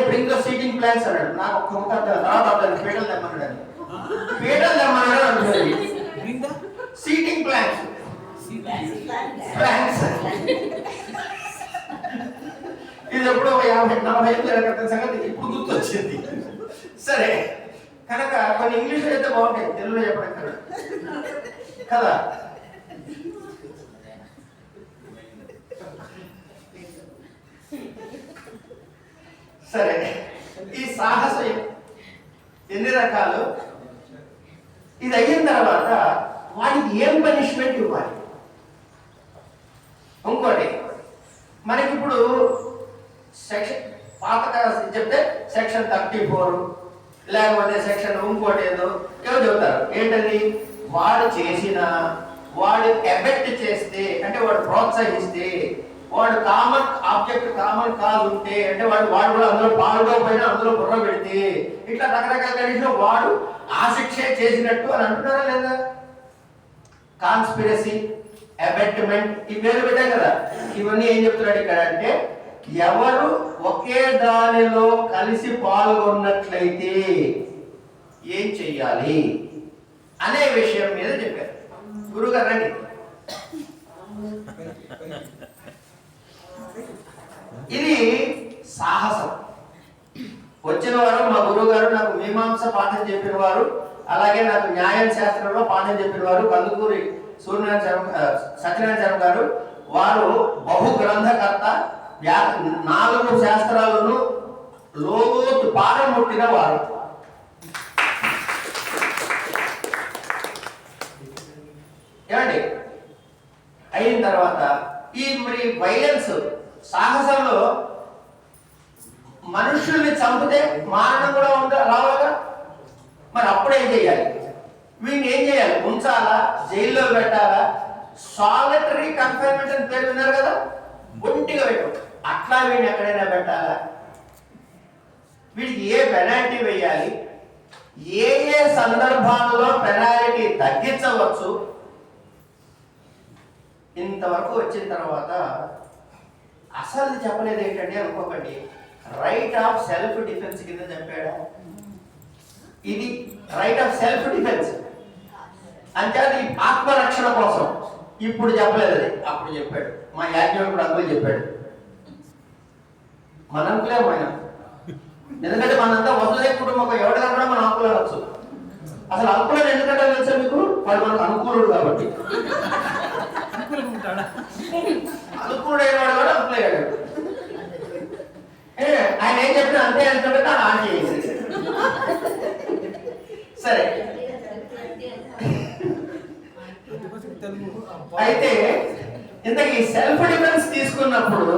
బ్రింగ్ ద సీటింగ్ ప్లాన్స్ అన్నాడు. నాకు ఒక్క ముఖ తర్వాత పీటలు తెమ్మన్నాడు. పీటలు తెమ్మన్నాడు అంటున్నాడు. సీటింగ్ ప్లాన్స్ ఇది ఎప్పుడో 50-40 ఏళ్ళ క్రితం సంగతి ఇప్పుడు గుర్తొచ్చింది. సరే కనుక కొన్ని ఇంగ్లీష్లో అయితే బాగుంటాయి, తెలుగులో చెప్పడం కదా. సరే ఈ సాహసం ఎన్ని రకాలు? ఇది అయిన తర్వాత వాడికి ఏం పనిష్మెంట్ ఇవ్వాలి? ఇంకోటి మనకి ఇప్పుడు సెక్షన్ పాతకాల చెప్తే సెక్షన్ 34 లేకపోతే సెక్షన్ ఇంకోటి ఏదో చెబుతారు. ఏంటది? వాడు చేసిన, వాడు ఎఫెక్ట్ చేస్తే అంటే వాడు ప్రోత్సహిస్తే, వాడు కామన్ ఆబ్జెక్ట్ కామన్ కాజ్ ఉంటే అంటే వాడు కూడా అందులో పాల్గొపోయినా అందులో బుర్ర పెడితే, ఇట్లా రకరకాల కండిషన్ వాడు ఆ శిక్షే చేసినట్టు అని అంటున్నారా లేదా? కాన్స్పిరసీ అబెట్మెంట్, ఈ పేరు పెట్టాం కదా. ఇవన్నీ ఏం చెప్తున్నాడు ఇక్కడ అంటే, ఎవరు ఒకే దానిలో కలిసి పాల్గొన్నట్లయితే ఏం చెయ్యాలి అనే విషయం మీద చెప్పారు. గురుగారు రండి. ఇది సాహసం. వచ్చిన వారు మా గురువు గారు నాకు మీమాంస పాఠం చెప్పిన వారు, అలాగే నాకు న్యాయం శాస్త్రంలో పాఠం చెప్పిన వారు కందుకూరి సత్యనారాయణ శర్మ గారు. వారు బహు గ్రంథకర్త, 4 శాస్త్రాలను లోతు పారముట్టిన వారు. ఏమండి? అయిన తర్వాత ఈ మరి వైలెన్స్ సాహసంలో మనుషుల్ని చంపితే మారణం కూడా రావాలిగా. మరి అప్పుడు ఏం చేయాలి? వీడిని ఏం చేయాలి? ఉంచాలా? జైల్లో పెట్టాలా? సాలిటరీ కన్ఫైన్మెంట్ అని పేరు విన్నారు కదా, ఒంటిగా పెట్టు. అట్లా వీడిని ఎక్కడైనా పెట్టాలా? వీడికి ఏ పెనాల్టీ వేయాలి? ఏ ఏ సందర్భాల్లో పెనాల్టీ తగ్గించవచ్చు? ఇంతవరకు వచ్చిన తర్వాత అసలు చెప్పలేదు ఏంటంటే అనుకోకండి, రైట్ ఆఫ్ సెల్ఫ్ డిఫెన్స్ కింద చెప్పాడా? ఇది రైట్ ఆఫ్ సెల్ఫ్ డిఫెన్స్ అంటే అది ఆత్మరక్షణ కోసం. ఇప్పుడు చెప్పలేదు, అది అప్పుడు చెప్పాడు. మా యాజ్ఞవల్కుడు అంకుల్ చెప్పాడు. మన అంకులే ఆయన, ఎందుకంటే మనంతా వసలే కుటుంబం, ఎవరికైనా కూడా మన అంకులు అనొచ్చు. అసలు అంకులని ఎందుకంటే తెలుసా మీకు? వాడు మనకు అనుకూలుడు కాబట్టి. అనుకూలుడు అయిన వాడు కూడా అంకులు అయ్యాడు. ఆయన ఏం చెప్పినా అంతే అనుకుంటే ఆన్ చేయండి. సరే, అయితే ఇంతకీ సెల్ఫ్ డిఫెన్స్ తీసుకున్నప్పుడు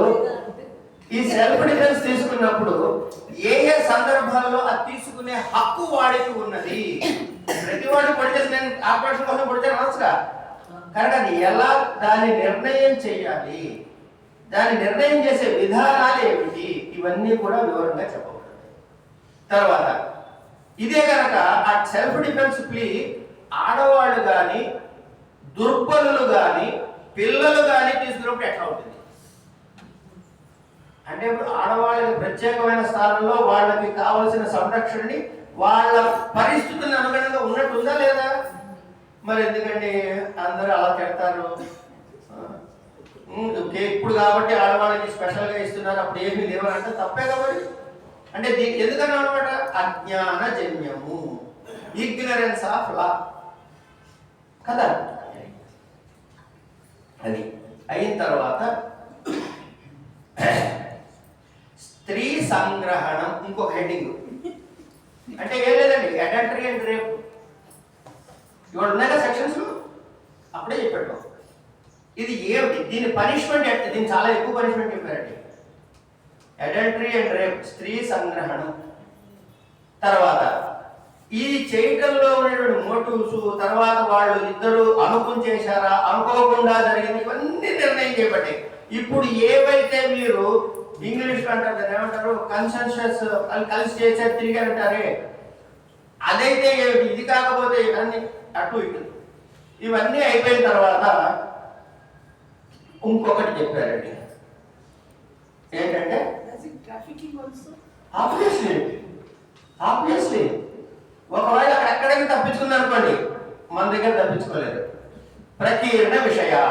ఏ ఏ సందర్భాల్లో అది తీసుకునే హక్కు వాడికి ఉన్నది? ప్రతి వాడు పొడిచేసి నేను ఆపరేషన్ కోసం పొడిచాను అనొచ్చుగా. కనుక అది ఎలా దాన్ని నిర్ణయం చేయాలి, దాన్ని నిర్ణయం చేసే విధానాలు ఏమిటి, ఇవన్నీ కూడా వివరంగా చెప్పబడుతుంది. తర్వాత ఇదే కనుక ఆ సెల్ఫ్ డిఫెన్స్ ప్లీ ఆడవాళ్ళు కానీ, దుర్బలులు కానీ, పిల్లలు కానీ తీసుకున్నప్పుడు ఎట్లా ఉంటుంది అంటే, ఇప్పుడు ఆడవాళ్ళకి ప్రత్యేకమైన స్థానంలో వాళ్ళకి కావలసిన సంరక్షణని వాళ్ళ పరిస్థితులను అనుగుణంగా ఉన్నట్టుందా లేదా? మరి ఎందుకండి అందరూ అలా పెడతారు? ఇప్పుడు కాబట్టి ఆడవాళ్ళకి స్పెషల్గా ఇస్తున్నారు, అప్పుడు ఏమీ లేవనంటే తప్పే కాబట్టి. అంటే ఎందుకన్నా అనమాట, అజ్ఞాన జన్యము, ఇగ్నరెన్స్ ఆఫ్ లా కదా. అది అయిన తర్వాత స్త్రీ సంగ్రహణం ఇంకొక హెడ్డింగ్. అంటే ఏం లేదండి, అడల్టరీ అండ్ రేప్ ఇవాళ ఉన్నాక సెక్షన్స్ అప్పుడే చెప్పాడు. ఇది ఏమిటి, దీని పనిష్మెంట్ అంటే దీన్ని చాలా ఎక్కువ పనిష్మెంట్ చెప్పారండి. అడల్టరీ అండ్ రేప్, స్త్రీ సంగ్రహణం. తర్వాత ఇది చేయటంలో ఉన్నటువంటి మోటివ్స్, తర్వాత వాళ్ళు ఇద్దరు అనుకుని చేశారా, అనుకోకుండా జరిగింది, ఇవన్నీ నిర్ణయం చేయబడ్డాయి. ఇప్పుడు ఏవైతే మీరు ఇంగ్లీష్లో అంటారు కదా, ఏమంటారు, కన్సెన్సస్, కలిసి చేసే తిరిగి అంటారే, అదైతే ఏమిటి? ఇది కాకపోతే ఇవన్నీ అటు ఇటు ఇవన్నీ అయిపోయిన తర్వాత ఇంకొకటి చెప్పారండి. ఏంటంటే ఆబ్వియస్లీ ఒకవేళ అక్కడ ఎక్కడైనా తప్పించుకుందనుకోండి, మన దగ్గర తప్పించుకోలేదు. ప్రకీర్ణ విషయా,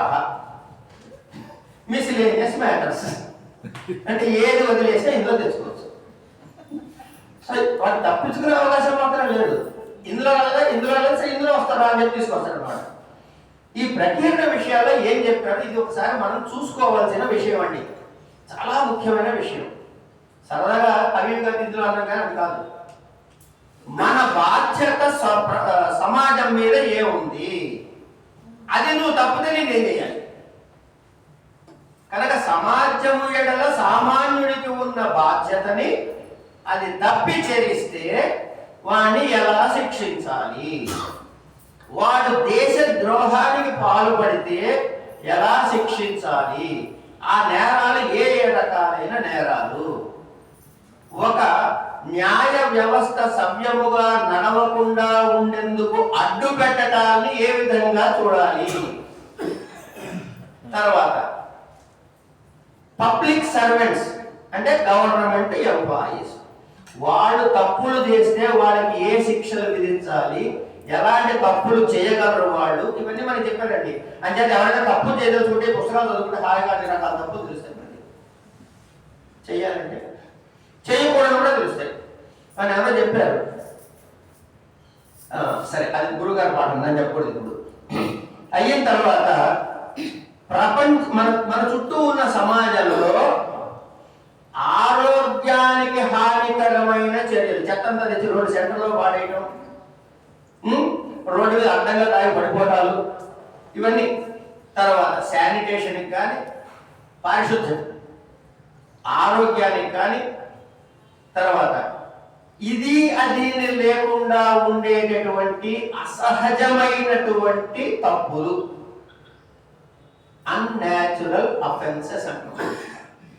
మిస్లేనియస్ మ్యాటర్స్, అంటే ఏది వదిలేసినా ఇందులో తెచ్చుకోవచ్చు. సో వాడు తప్పించుకునే అవకాశం మాత్రం లేదు. ఇందులో కలిసి ఇందులో వస్తారా అని చెప్పి తీసుకొస్తాడు అన్నమాట. ఈ ప్రకీర్ణ విషయాల్లో ఏం చెప్పాడు, ఇది ఒకసారి మనం చూసుకోవాల్సిన విషయం అండి. చాలా ముఖ్యమైన విషయం. సరదాగా అవి గారి ఇందులో అన్నాం కానీ అది కాదు. మన బాధ్యత సమాజం మీద ఏముంది, అది నువ్వు తప్పితే నేనేం చేయాలి. కనుక సమాజము ఎడల సామాన్యుడికి ఉన్న బాధ్యతని అది తప్పి చేరిస్తే వాణ్ణి ఎలా శిక్షించాలి, వాడు దేశ ద్రోహానికి పాల్పడితే ఎలా శిక్షించాలి, ఆ నేరాలు ఏ ఏ రకాలైన నేరాలు, ఒక న్యాయ వ్యవస్థ సవ్యముగా నడవకుండా ఉండేందుకు అడ్డు పెట్టడాన్ని ఏ విధంగా చూడాలి, తర్వాత పబ్లిక్ సర్వెంట్స్ అంటే గవర్నమెంట్ ఎంప్లాయీస్, వాళ్ళు తప్పులు చేస్తే వాళ్ళకి ఏ శిక్షలు విధించాలి, ఎలాంటి తప్పులు చేయగలరు వాళ్ళు, ఇవన్నీ మనకి చెప్పారండి. అంచేత ఎవరైనా తప్పు చేయదలుచుకుంటే పుస్తకాలు చదువుకుంటే హాయిగా అన్ని రకాల తప్పులు తెలుస్తాయి. చెయ్యాలంటే చేయకూడదు కూడా తెలుస్తాయి అని ఎవరో చెప్పారు. సరే, అది గురుగారు పాఠం, నేను చెప్పకూడదు. ఇప్పుడు అయిన తర్వాత మన చుట్టూ ఉన్న సమాజంలో ఆరోగ్యానికి హానికరమైన చర్యలు, చెత్తంతా తెచ్చి రోడ్డు సెంటర్లో పాడేయటం, రోడ్డు మీద అడ్డంగా తాగి పడిపోవటాలు, ఇవన్నీ. తర్వాత శానిటేషన్కి కానీ, పారిశుద్ధ్యం, ఆరోగ్యానికి కానీ, తర్వాత ఇది అది లేకుండా ఉండేటటువంటి అసహజమైనటువంటి తప్పులు, అన్యాచురల్ అఫెన్సెస్ అంటున్నాం.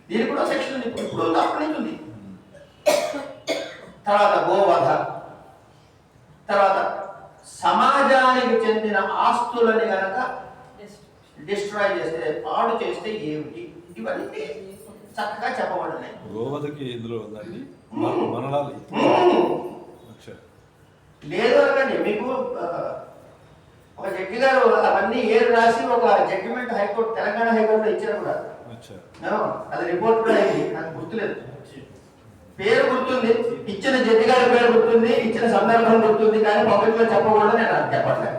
దీనికి కూడా సెక్షన్ ఉంది, ఇప్పుడు అప్పటి నుంచి ఉంది. తర్వాత గోవధ, తర్వాత సమాజానికి చెందిన ఆస్తులని గనక డిస్ట్రాయ్ చేస్తే, పాడు చేస్తే ఏమిటి, ఇవన్నీ చక్కగా చెప్పబడినాయి.
గోవధకి ఇందులో ఉందండి
లేదు అనకండి. మీకు ఒక జడ్జి గారు అవన్నీ ఏరు రాసి ఒక జడ్జిమెంట్ హైకోర్టు, తెలంగాణ హైకోర్టులో ఇచ్చారు కూడా. అది రిపోర్ట్ కూడా అయింది, నాకు గుర్తులేదు. పేరు గుర్తుంది, ఇచ్చిన జడ్జి గారి పేరు గుర్తుంది, ఇచ్చిన సందర్భం గుర్తుంది, కానీ పబ్లిక్ లో చెప్పకూడదు నేను అది చెప్పట్లేదు.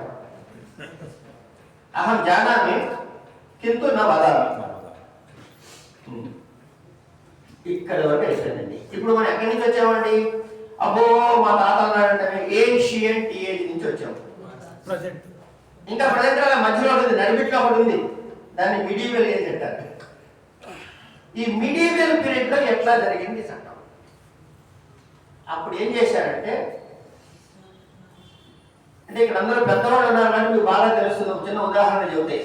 అహం జానామి కింద నా వదామి. ఇక్కడ వరకు అయిపోయిందండి. ఇప్పుడు మనం ఎక్కడి నుంచి వచ్చామండి? అబ్బో మా తాత అన్నాడంటే ఏన్షియంట్ ఏజ్ నుంచి వచ్చాము. ఇంకా ప్రజెంట్ మధ్యలో ఉంది, నడిమిట్లో ఒకటి ఉంది, దాన్ని మిడివల్ ఏజ్ అంటారు. ఈ మిడివల్ పీరియడ్ లో ఎట్లా జరిగింది చట్టం? అప్పుడు ఏం చేశారంటే, ఇక్కడ అందరూ పెద్దవాళ్ళు ఉన్నారు కానీ మీకు బాగా తెలుస్తుంది. ఒక చిన్న ఉదాహరణ చెబితే,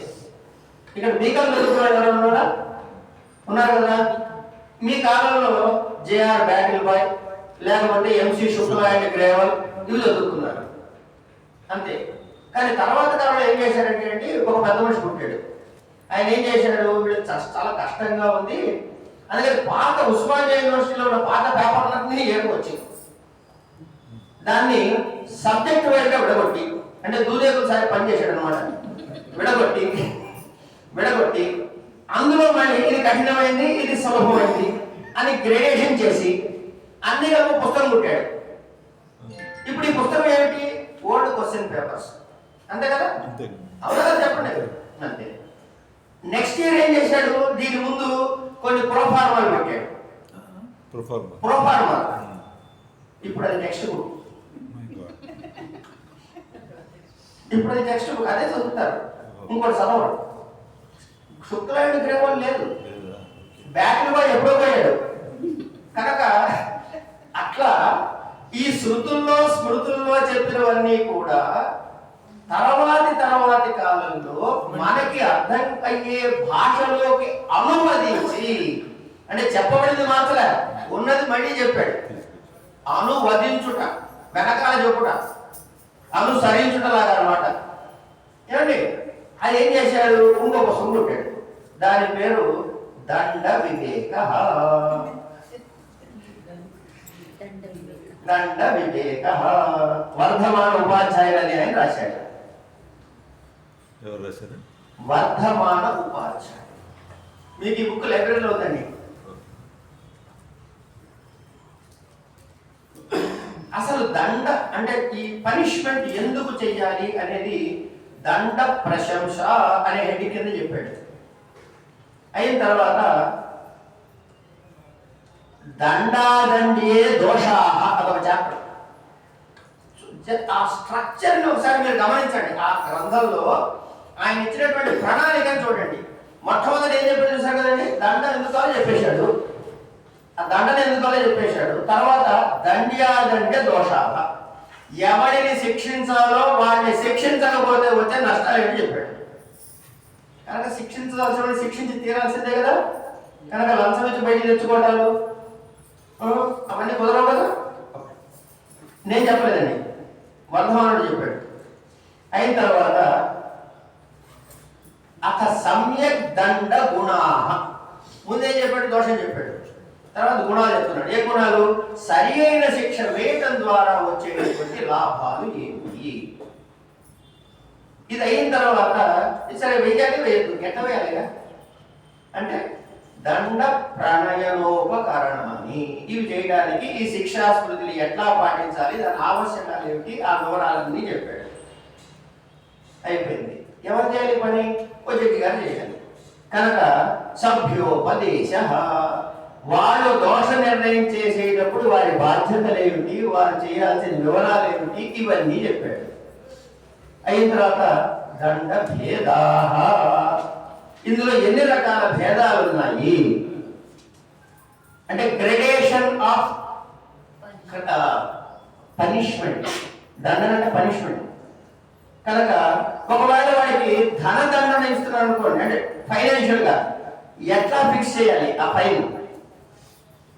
ఇక్కడ బీకాం చదువుకున్న ఎవరు ఉన్నారా? ఉన్నారు కదా. మీ కాలంలో జేఆర్ బ్యాటిల్ బాయ్, లేకపోతే ఎంసీ శుక్లా అండ్ గ్రేవల్, ఇవి చదువుకున్నారు అంతే. కానీ తర్వాత కాలంలో ఏం చేశారంటే అండి, ఒక పెద్ద మనిషి పుట్టాడు. ఆయన ఏం చేశాడు, వీళ్ళు చాలా కష్టంగా ఉంది, అందుకని పాత ఉస్మానియా యూనివర్సిటీలో ఉన్న పాత పేపర్లన్నీ ఏడుకొచ్చి దాన్ని సబ్జెక్ట్ వైజ్గా విడగొట్టి, అంటే దూదేకులు సారి పనిచేశాడు అనమాట, విడగొట్టి అందులో మళ్ళీ ఇది కఠినమైంది, ఇది సులభమైంది అని గ్రేడేషన్ చేసి అన్ని కలిపి పుస్తకం కుట్టాడు. ఇప్పుడు ఈ పుస్తకం ఏమిటి? ఓల్డ్ క్వశ్చన్ పేపర్స్, అంతే కదా? అవునా కదా, చెప్పండి. అంతే. నెక్స్ట్ ఇయర్ ఏం చేశాడు, దీని ముందు కొన్ని ప్రోఫార్మాలు పెట్టాడు. ప్రోఫార్మా ఇప్పుడు అది టెక్స్ట్ బుక్. ఇప్పుడు అది టెక్స్ట్ బుక్, అదే చదువుతారు, ఇంకోటి చదవడు. శుక్లాయుడు గ్రేవల్ లేదు, బ్యాటిల్ బాయ్ ఎప్పుడో పోయాడు. కనుక అట్లా ఈ శృతుల్లో స్మృతుల్లో చెప్పినవన్నీ కూడా తర్వాతి కాలంలో మనకి అర్థం అయ్యే భాషలోకి అనువదించి, అంటే చెప్పబడింది మార్చలే, ఉన్నది మళ్ళీ చెప్పాడు. అనువదించుట, వెనకాల చెప్పుట, అనుసరించుటలాగా అనమాట. ఏమండి, అది ఏం చేశాడు, ఇంకొక పుస్తకం పెట్టాడు, దాని పేరు దండ వివేక. దండ వివేక వర్ధమాన ఉపాధ్యాయులు అని ఆయన రాశాడు.
ఎవరు రాశారు?
వర్ధమాన ఉపాధ్యాయులు. మీకు ఈ బుక్ లైబ్రరీలో ఉందండి. అసలు దండ అంటే ఈ పనిష్మెంట్ ఎందుకు చెయ్యాలి అనేది దండ ప్రశంస అనే హెడ్ కింద చెప్పాడు. అయిన తర్వాత దండాదండే దోషాహ అదొక చాప్టర్. ఆ స్ట్రక్చర్ని ఒకసారి మీరు గమనించండి. ఆ గ్రంథంలో ఆయన ఇచ్చినటువంటి ప్రణాళికను చూడండి. మొట్టమొదటి ఏం చెప్పాడు చూసారు కదండి, దండ ఎందుకో చెప్పేశాడు, ఆ దండను ఎందుకో చెప్పేశాడు. తర్వాత దండ్యాదండే దోషాహ, ఎవరిని శిక్షించాలో వాడిని శిక్షించకపోతే వచ్చే నష్టాలు ఏంటి చెప్పాడు. కనుక శిక్షించాల్సిన శిక్షించి తీరాల్సిందే కదా. కనుక లంచం ఇచ్చి బయటికి తెచ్చుకోవటాలు అవన్నీ కుదరవు కదా. నేను చెప్పలేదండి, వర్ధమానుడు చెప్పాడు. అయిన తర్వాత అథ సమ్యక్ దండ గుణా. ముందేం చెప్పాడు? దోషం చెప్పాడు. తర్వాత గుణాలు చెప్తున్నాడు. ఏ గుణాలు? సరి అయిన శిక్ష వేయటం ద్వారా వచ్చేటటువంటి లాభాలు ఏమిటి? ఇది అయిన తర్వాత సరే వెయ్యాలి, వేయద్దు, ఎట్ట వేయాలిగా అంటే దండ ప్రణయనోపకరణమని. ఇవి చేయడానికి ఈ శిక్షా స్మృతులు ఎట్లా పాటించాలి, దాని ఆవశ్యకాలు ఏమిటి, ఆ వివరాలన్నీ చెప్పాడు. అయిపోయింది. ఎవరు చేయాలి పని? ఓ జడ్జి గారు చేయాలి. కనుక సభ్యోపదేశ, వాళ్ళు దోష నిర్ణయం చేసేటప్పుడు వారి బాధ్యతలు ఏమిటి, వారు చేయాల్సిన వివరాలు ఏమిటి, ఇవన్నీ చెప్పాడు. అయిన తర్వాత దండ భేదాః, ఇందులో ఎన్ని రకాల భేదాలు ఉన్నాయి అంటే గ్రేడేషన్ ఆఫ్ పనిష్మెంట్. దండన అంటే పనిష్మెంట్. కనుక ఒకవేళ వాడికి ధన దండన ఇస్తున్నారు అనుకోండి, అంటే ఫైనాన్షియల్ గా ఎట్లా ఫిక్స్ చేయాలి ఆ ఫైన్?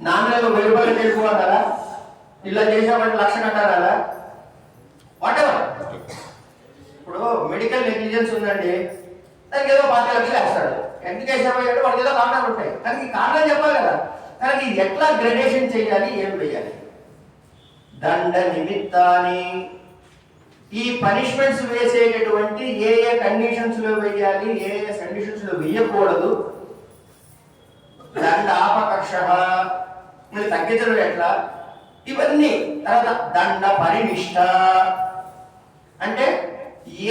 నాన్నలకు 1000 రూపాయలు చేసుకోవాలా, ఇలా చేసామంటే 1,00,000 కట్టాలా, వాట్ ఎవర్. ఇప్పుడు మెడికల్ నెగ్లిజెన్స్ ఉందండి, దానికి ఏదో 5 లక్షలు వేస్తాడు. ఎందుకు వేసామంటే వాడికి ఏదో కారణాలు ఉంటాయి, కానీ ఈ కారణం చెప్పాలి కదా. కానీ ఇది ఎట్లా గ్రేడేషన్ చేయాలి, ఏం వేయాలి? దండ నిమిత్తాన్ని, ఈ పనిష్మెంట్స్ వేసేటటువంటి ఏ ఏ కండిషన్స్ లో వేయాలి, ఏ ఏ కండిషన్స్ లో వేయకూడదు. దండ ఆపకర్ష, మీరు తగ్గించడం ఎట్లా, ఇవన్నీ. తర్వాత దండ పరినిష్ట, అంటే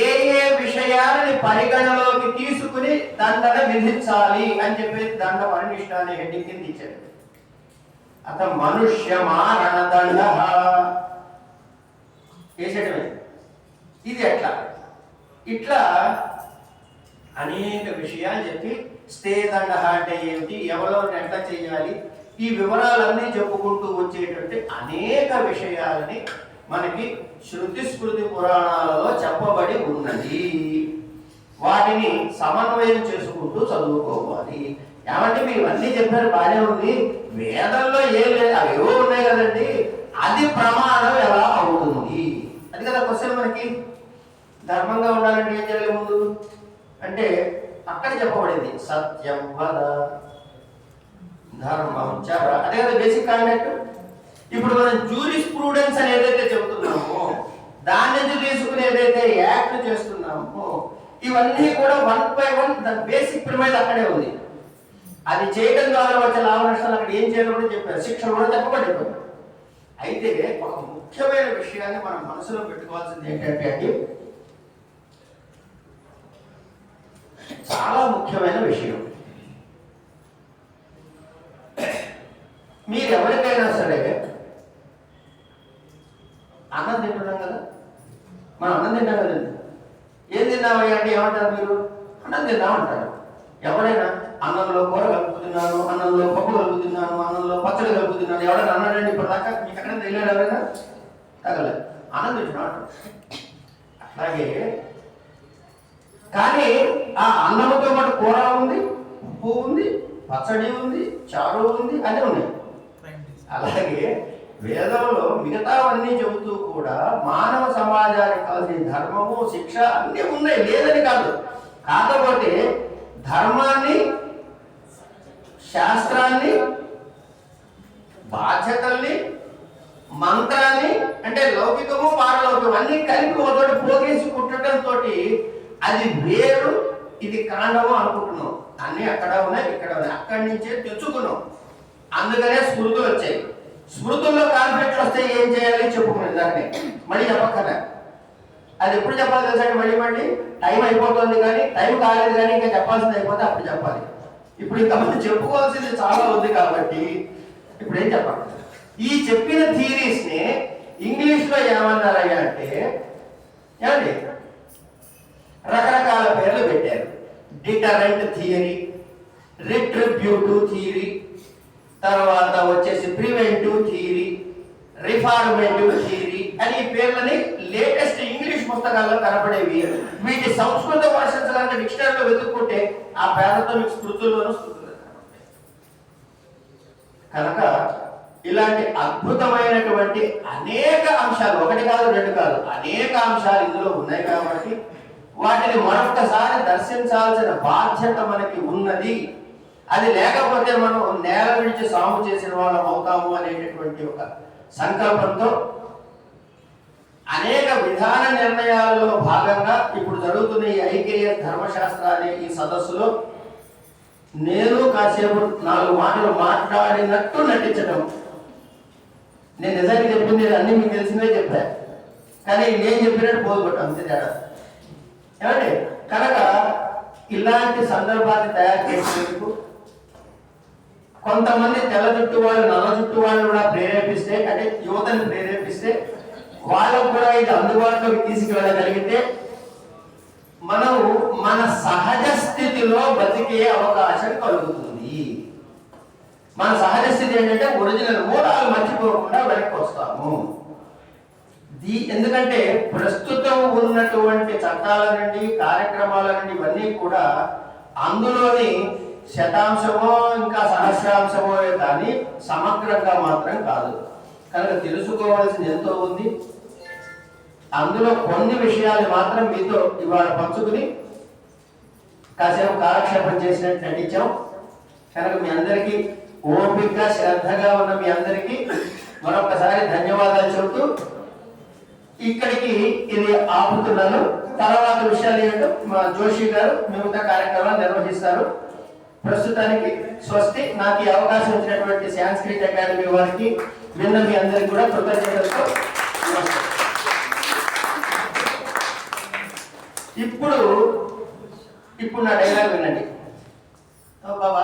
ఏ ఏ విషయాలని పరిగణలోకి తీసుకుని దండన విధించాలి అని చెప్పేసి దండ పరినిష్ట అనే హెడ్డింగ్ కింద ఇచ్చాడు. అత మనుష్య మారణ దండ చేసేటమే. ఇది ఎట్లా? ఇట్లా అనేక విషయాలు చెప్పి స్టే దండ అంటే ఏమిటి, ఎవరో ఎట్లా చేయాలి, ఈ వివరాలన్నీ చెప్పుకుంటూ వచ్చేటువంటి అనేక విషయాలని మనకి శృతి స్మృతి పురాణాలలో చెప్పబడి ఉన్నది. వాటిని సమన్వయం చేసుకుంటూ చదువుకోవాలి. ఏమంటే మీరు అన్నీ చెప్పారు, బాగానే ఉంది, వేదంలో ఏం లేదు, అవి ఏవో ఉన్నాయి కదండి, అది ప్రమాణం ఎలా అవుతుంది? అది కదా క్వశ్చన్ మనకి. ధర్మంగా ఉండాలంటే ఏం చేయాలి ముందు అంటే అక్కడ చెప్పబడింది సత్యం వద ధర్మం చర, అదే కదా బేసిక్ కాంటాక్ట్. ఇప్పుడు మనం జ్యూరిస్ ప్రూడెన్స్ అని ఏదైతే చెబుతున్నామో, దాని నుంచి తీసుకుని ఏదైతే యాక్ట్ చేస్తున్నామో, ఇవన్నీ కూడా 1 by 1 బేసిక్ ప్రిమైజ్ అక్కడే ఉంది. అది చేయడం ద్వారా వచ్చే లాభ నష్టాలు అక్కడ ఏం చేయాలో కూడా చెప్పారు, శిక్షలు కూడా చెప్పబడి. అయితే ఒక ముఖ్యమైన విషయాన్ని మనం మనసులో పెట్టుకోవాల్సింది ఏంటంటే అండి, చాలా ముఖ్యమైన విషయం. మీరు ఎవరికైనా సరే అన్నం తింటున్నాం కదా, మనం అన్నం తింటాం కదండి. ఏం తిన్నామయ్యా అంటే ఏమంటారు మీరు? అన్నం తిన్నామంటారు. ఎవరైనా అన్నంలో కూర కలుపుతున్నాను, అన్నంలో పప్పు కలుపుతున్నాను, అన్నంలో పచ్చడి కలుపుతున్నాను, ఎవరైనా అన్నాడండి ఇప్పటిదాకా? మీకు ఎక్కడ తెలియదు, ఎవరైనా తగలేదు, అన్నం తింటున్నాడు. అట్లాగే కానీ ఆ అన్నంతో పాటు కూర ఉంది, ఉప్పు ఉంది, పచ్చడి ఉంది, చారు ఉంది, అన్నీ ఉన్నాయి. అలాగే వేదంలో మిగతావన్నీ చెబుతూ కూడా మానవ సమాజానికి కావాల్సిన ధర్మము, శిక్ష అన్నీ ఉన్నాయి, లేదని కాదు. కాకపోతే ధర్మాన్ని, శాస్త్రాన్ని, బాధ్యతల్ని, మంత్రాన్ని, అంటే లౌకికము పారలౌకికము అన్ని కలిపి ఒకటి పోగేసి కుట్టడంతో అది వేరు, ఇది కాండము అనుకుంటున్నాం. అన్నీ అక్కడ ఉన్నాయి, ఇక్కడ ఉన్నాయి, అక్కడి నుంచే తెచ్చుకున్నాం. అందుకనే స్మృతులు వచ్చాయి. స్మృతుల్లో కాన్ఫ్లిక్ట్ వస్తే ఏం చేయాలి చెప్పుకున్నాం. దాన్ని మళ్ళీ చెప్పక్కర్లే. అది ఎప్పుడు చెప్పాలి తెలుసా? మళ్ళీ టైం అయిపోతుంది, కానీ టైం కాలేదు, కానీ ఇంకా చెప్పాల్సింది అయిపోతే అప్పుడు చెప్పాలి. ఇప్పుడు ఇంకా మనం చెప్పుకోవాల్సింది చాలా ఉంది కాబట్టి ఇప్పుడు ఏం చెప్పాలి? ఈ చెప్పిన థియరీస్ ని ఇంగ్లీష్ లో ఏమన్నారయ్యా అంటే, ఏమండి రకరకాల పేర్లు పెట్టారు. డిటరెంట్ థియరీ, రిట్రిబ్యూటివ్ థియరీ, తర్వాత వచ్చేసి ప్రివెంటివ్ థియరీ, రిఫార్మేటివ్ థియరీ అని ఈ పేర్లని లేటెస్ట్ ఇంగ్లీష్ పుస్తకాల్లో కనపడేవి. వీటి సంస్కృత వర్షన్స్ కనుక డిక్షనరీలో వెతుక్కుంటే ఆ పేర్లతో మీకు స్మృతుల్లోనూ కనుక ఇలాంటి అద్భుతమైనటువంటి అనేక అంశాలు, ఒకటి కాదు రెండు కాదు, అనేక అంశాలు ఇందులో ఉన్నాయి. కాబట్టి వాటిని మరొకసారి దర్శించాల్సిన బాధ్యత మనకి ఉన్నది. అది లేకపోతే మనం నేల విడిచి సాము చేసిన వాళ్ళం అవుతాము అనేటటువంటి ఒక సంకల్పంతో అనేక విధాన నిర్ణయాలలో భాగంగా ఇప్పుడు జరుగుతున్న ఈ ఐకేఎస్ ధర్మశాస్త్ర అనే ఈ సదస్సులో నేను కాసేపు 4 మాటలు మాట్లాడినట్టు నటించడం. నేను నిజానికి చెప్పింది అన్ని మీకు తెలిసినవే చెప్పా, కానీ నేను చెప్పినట్టు పోగొట్టాను అంతే తేడా. ఏమండి కనుక ఇలాంటి సందర్భాన్ని తయారు చేసేందుకు కొంతమంది తెల్ల జుట్టు వాళ్ళు నల్ల జుట్టు వాళ్ళు కూడా ప్రేరేపిస్తే, అంటే యువతని ప్రేరేపిస్తే వాళ్ళకు కూడా ఇది అందుబాటులోకి తీసుకువెళ్ళగలిగితే మనం మన సహజ స్థితిలో బతికే అవకాశం కలుగుతుంది. మన సహజ స్థితి ఏంటంటే ఒరిజినల్ మూలాలు మర్చిపోకుండా వెనక్కి వస్తాము. ఎందుకంటే ప్రస్తుతం ఉన్నటువంటి చట్టాల నుండి కార్యక్రమాల నుండి ఇవన్నీ కూడా అందులోని శతాంశమో ఇంకా సహస్రాంశమో కానీ సమగ్రంగా మాత్రం కాదు. కనుక తెలుసుకోవాల్సింది ఎంతో ఉంది. అందులో కొన్ని విషయాలు మాత్రం మీతో ఇవాళ పంచుకుని కాసేపు కాలక్షేపం చేసినట్టు నటించాం. కనుక మీ అందరికీ ఓపిక శ్రద్ధగా ఉన్న మీ అందరికీ మరొకసారి ధన్యవాదాలు చెబుతూ ఇక్కడికి ఇది ఆపుతున్నాను. తర్వాత విషయాలు ఏంటో మా జోషి గారు మిగతా కార్యక్రమాలు నిర్వహిస్తారు. ప్రస్తుతానికి స్వస్తి. నాకు ఈ అవకాశం ఇచ్చినటువంటి సాంస్క్రిట్ అకాడమీ వారికి విన్న మీ అందరికీ కూడా కృతజ్ఞతలతో నమస్కారం. ఇప్పుడు నా డైలాగ్ వినండి. బాబా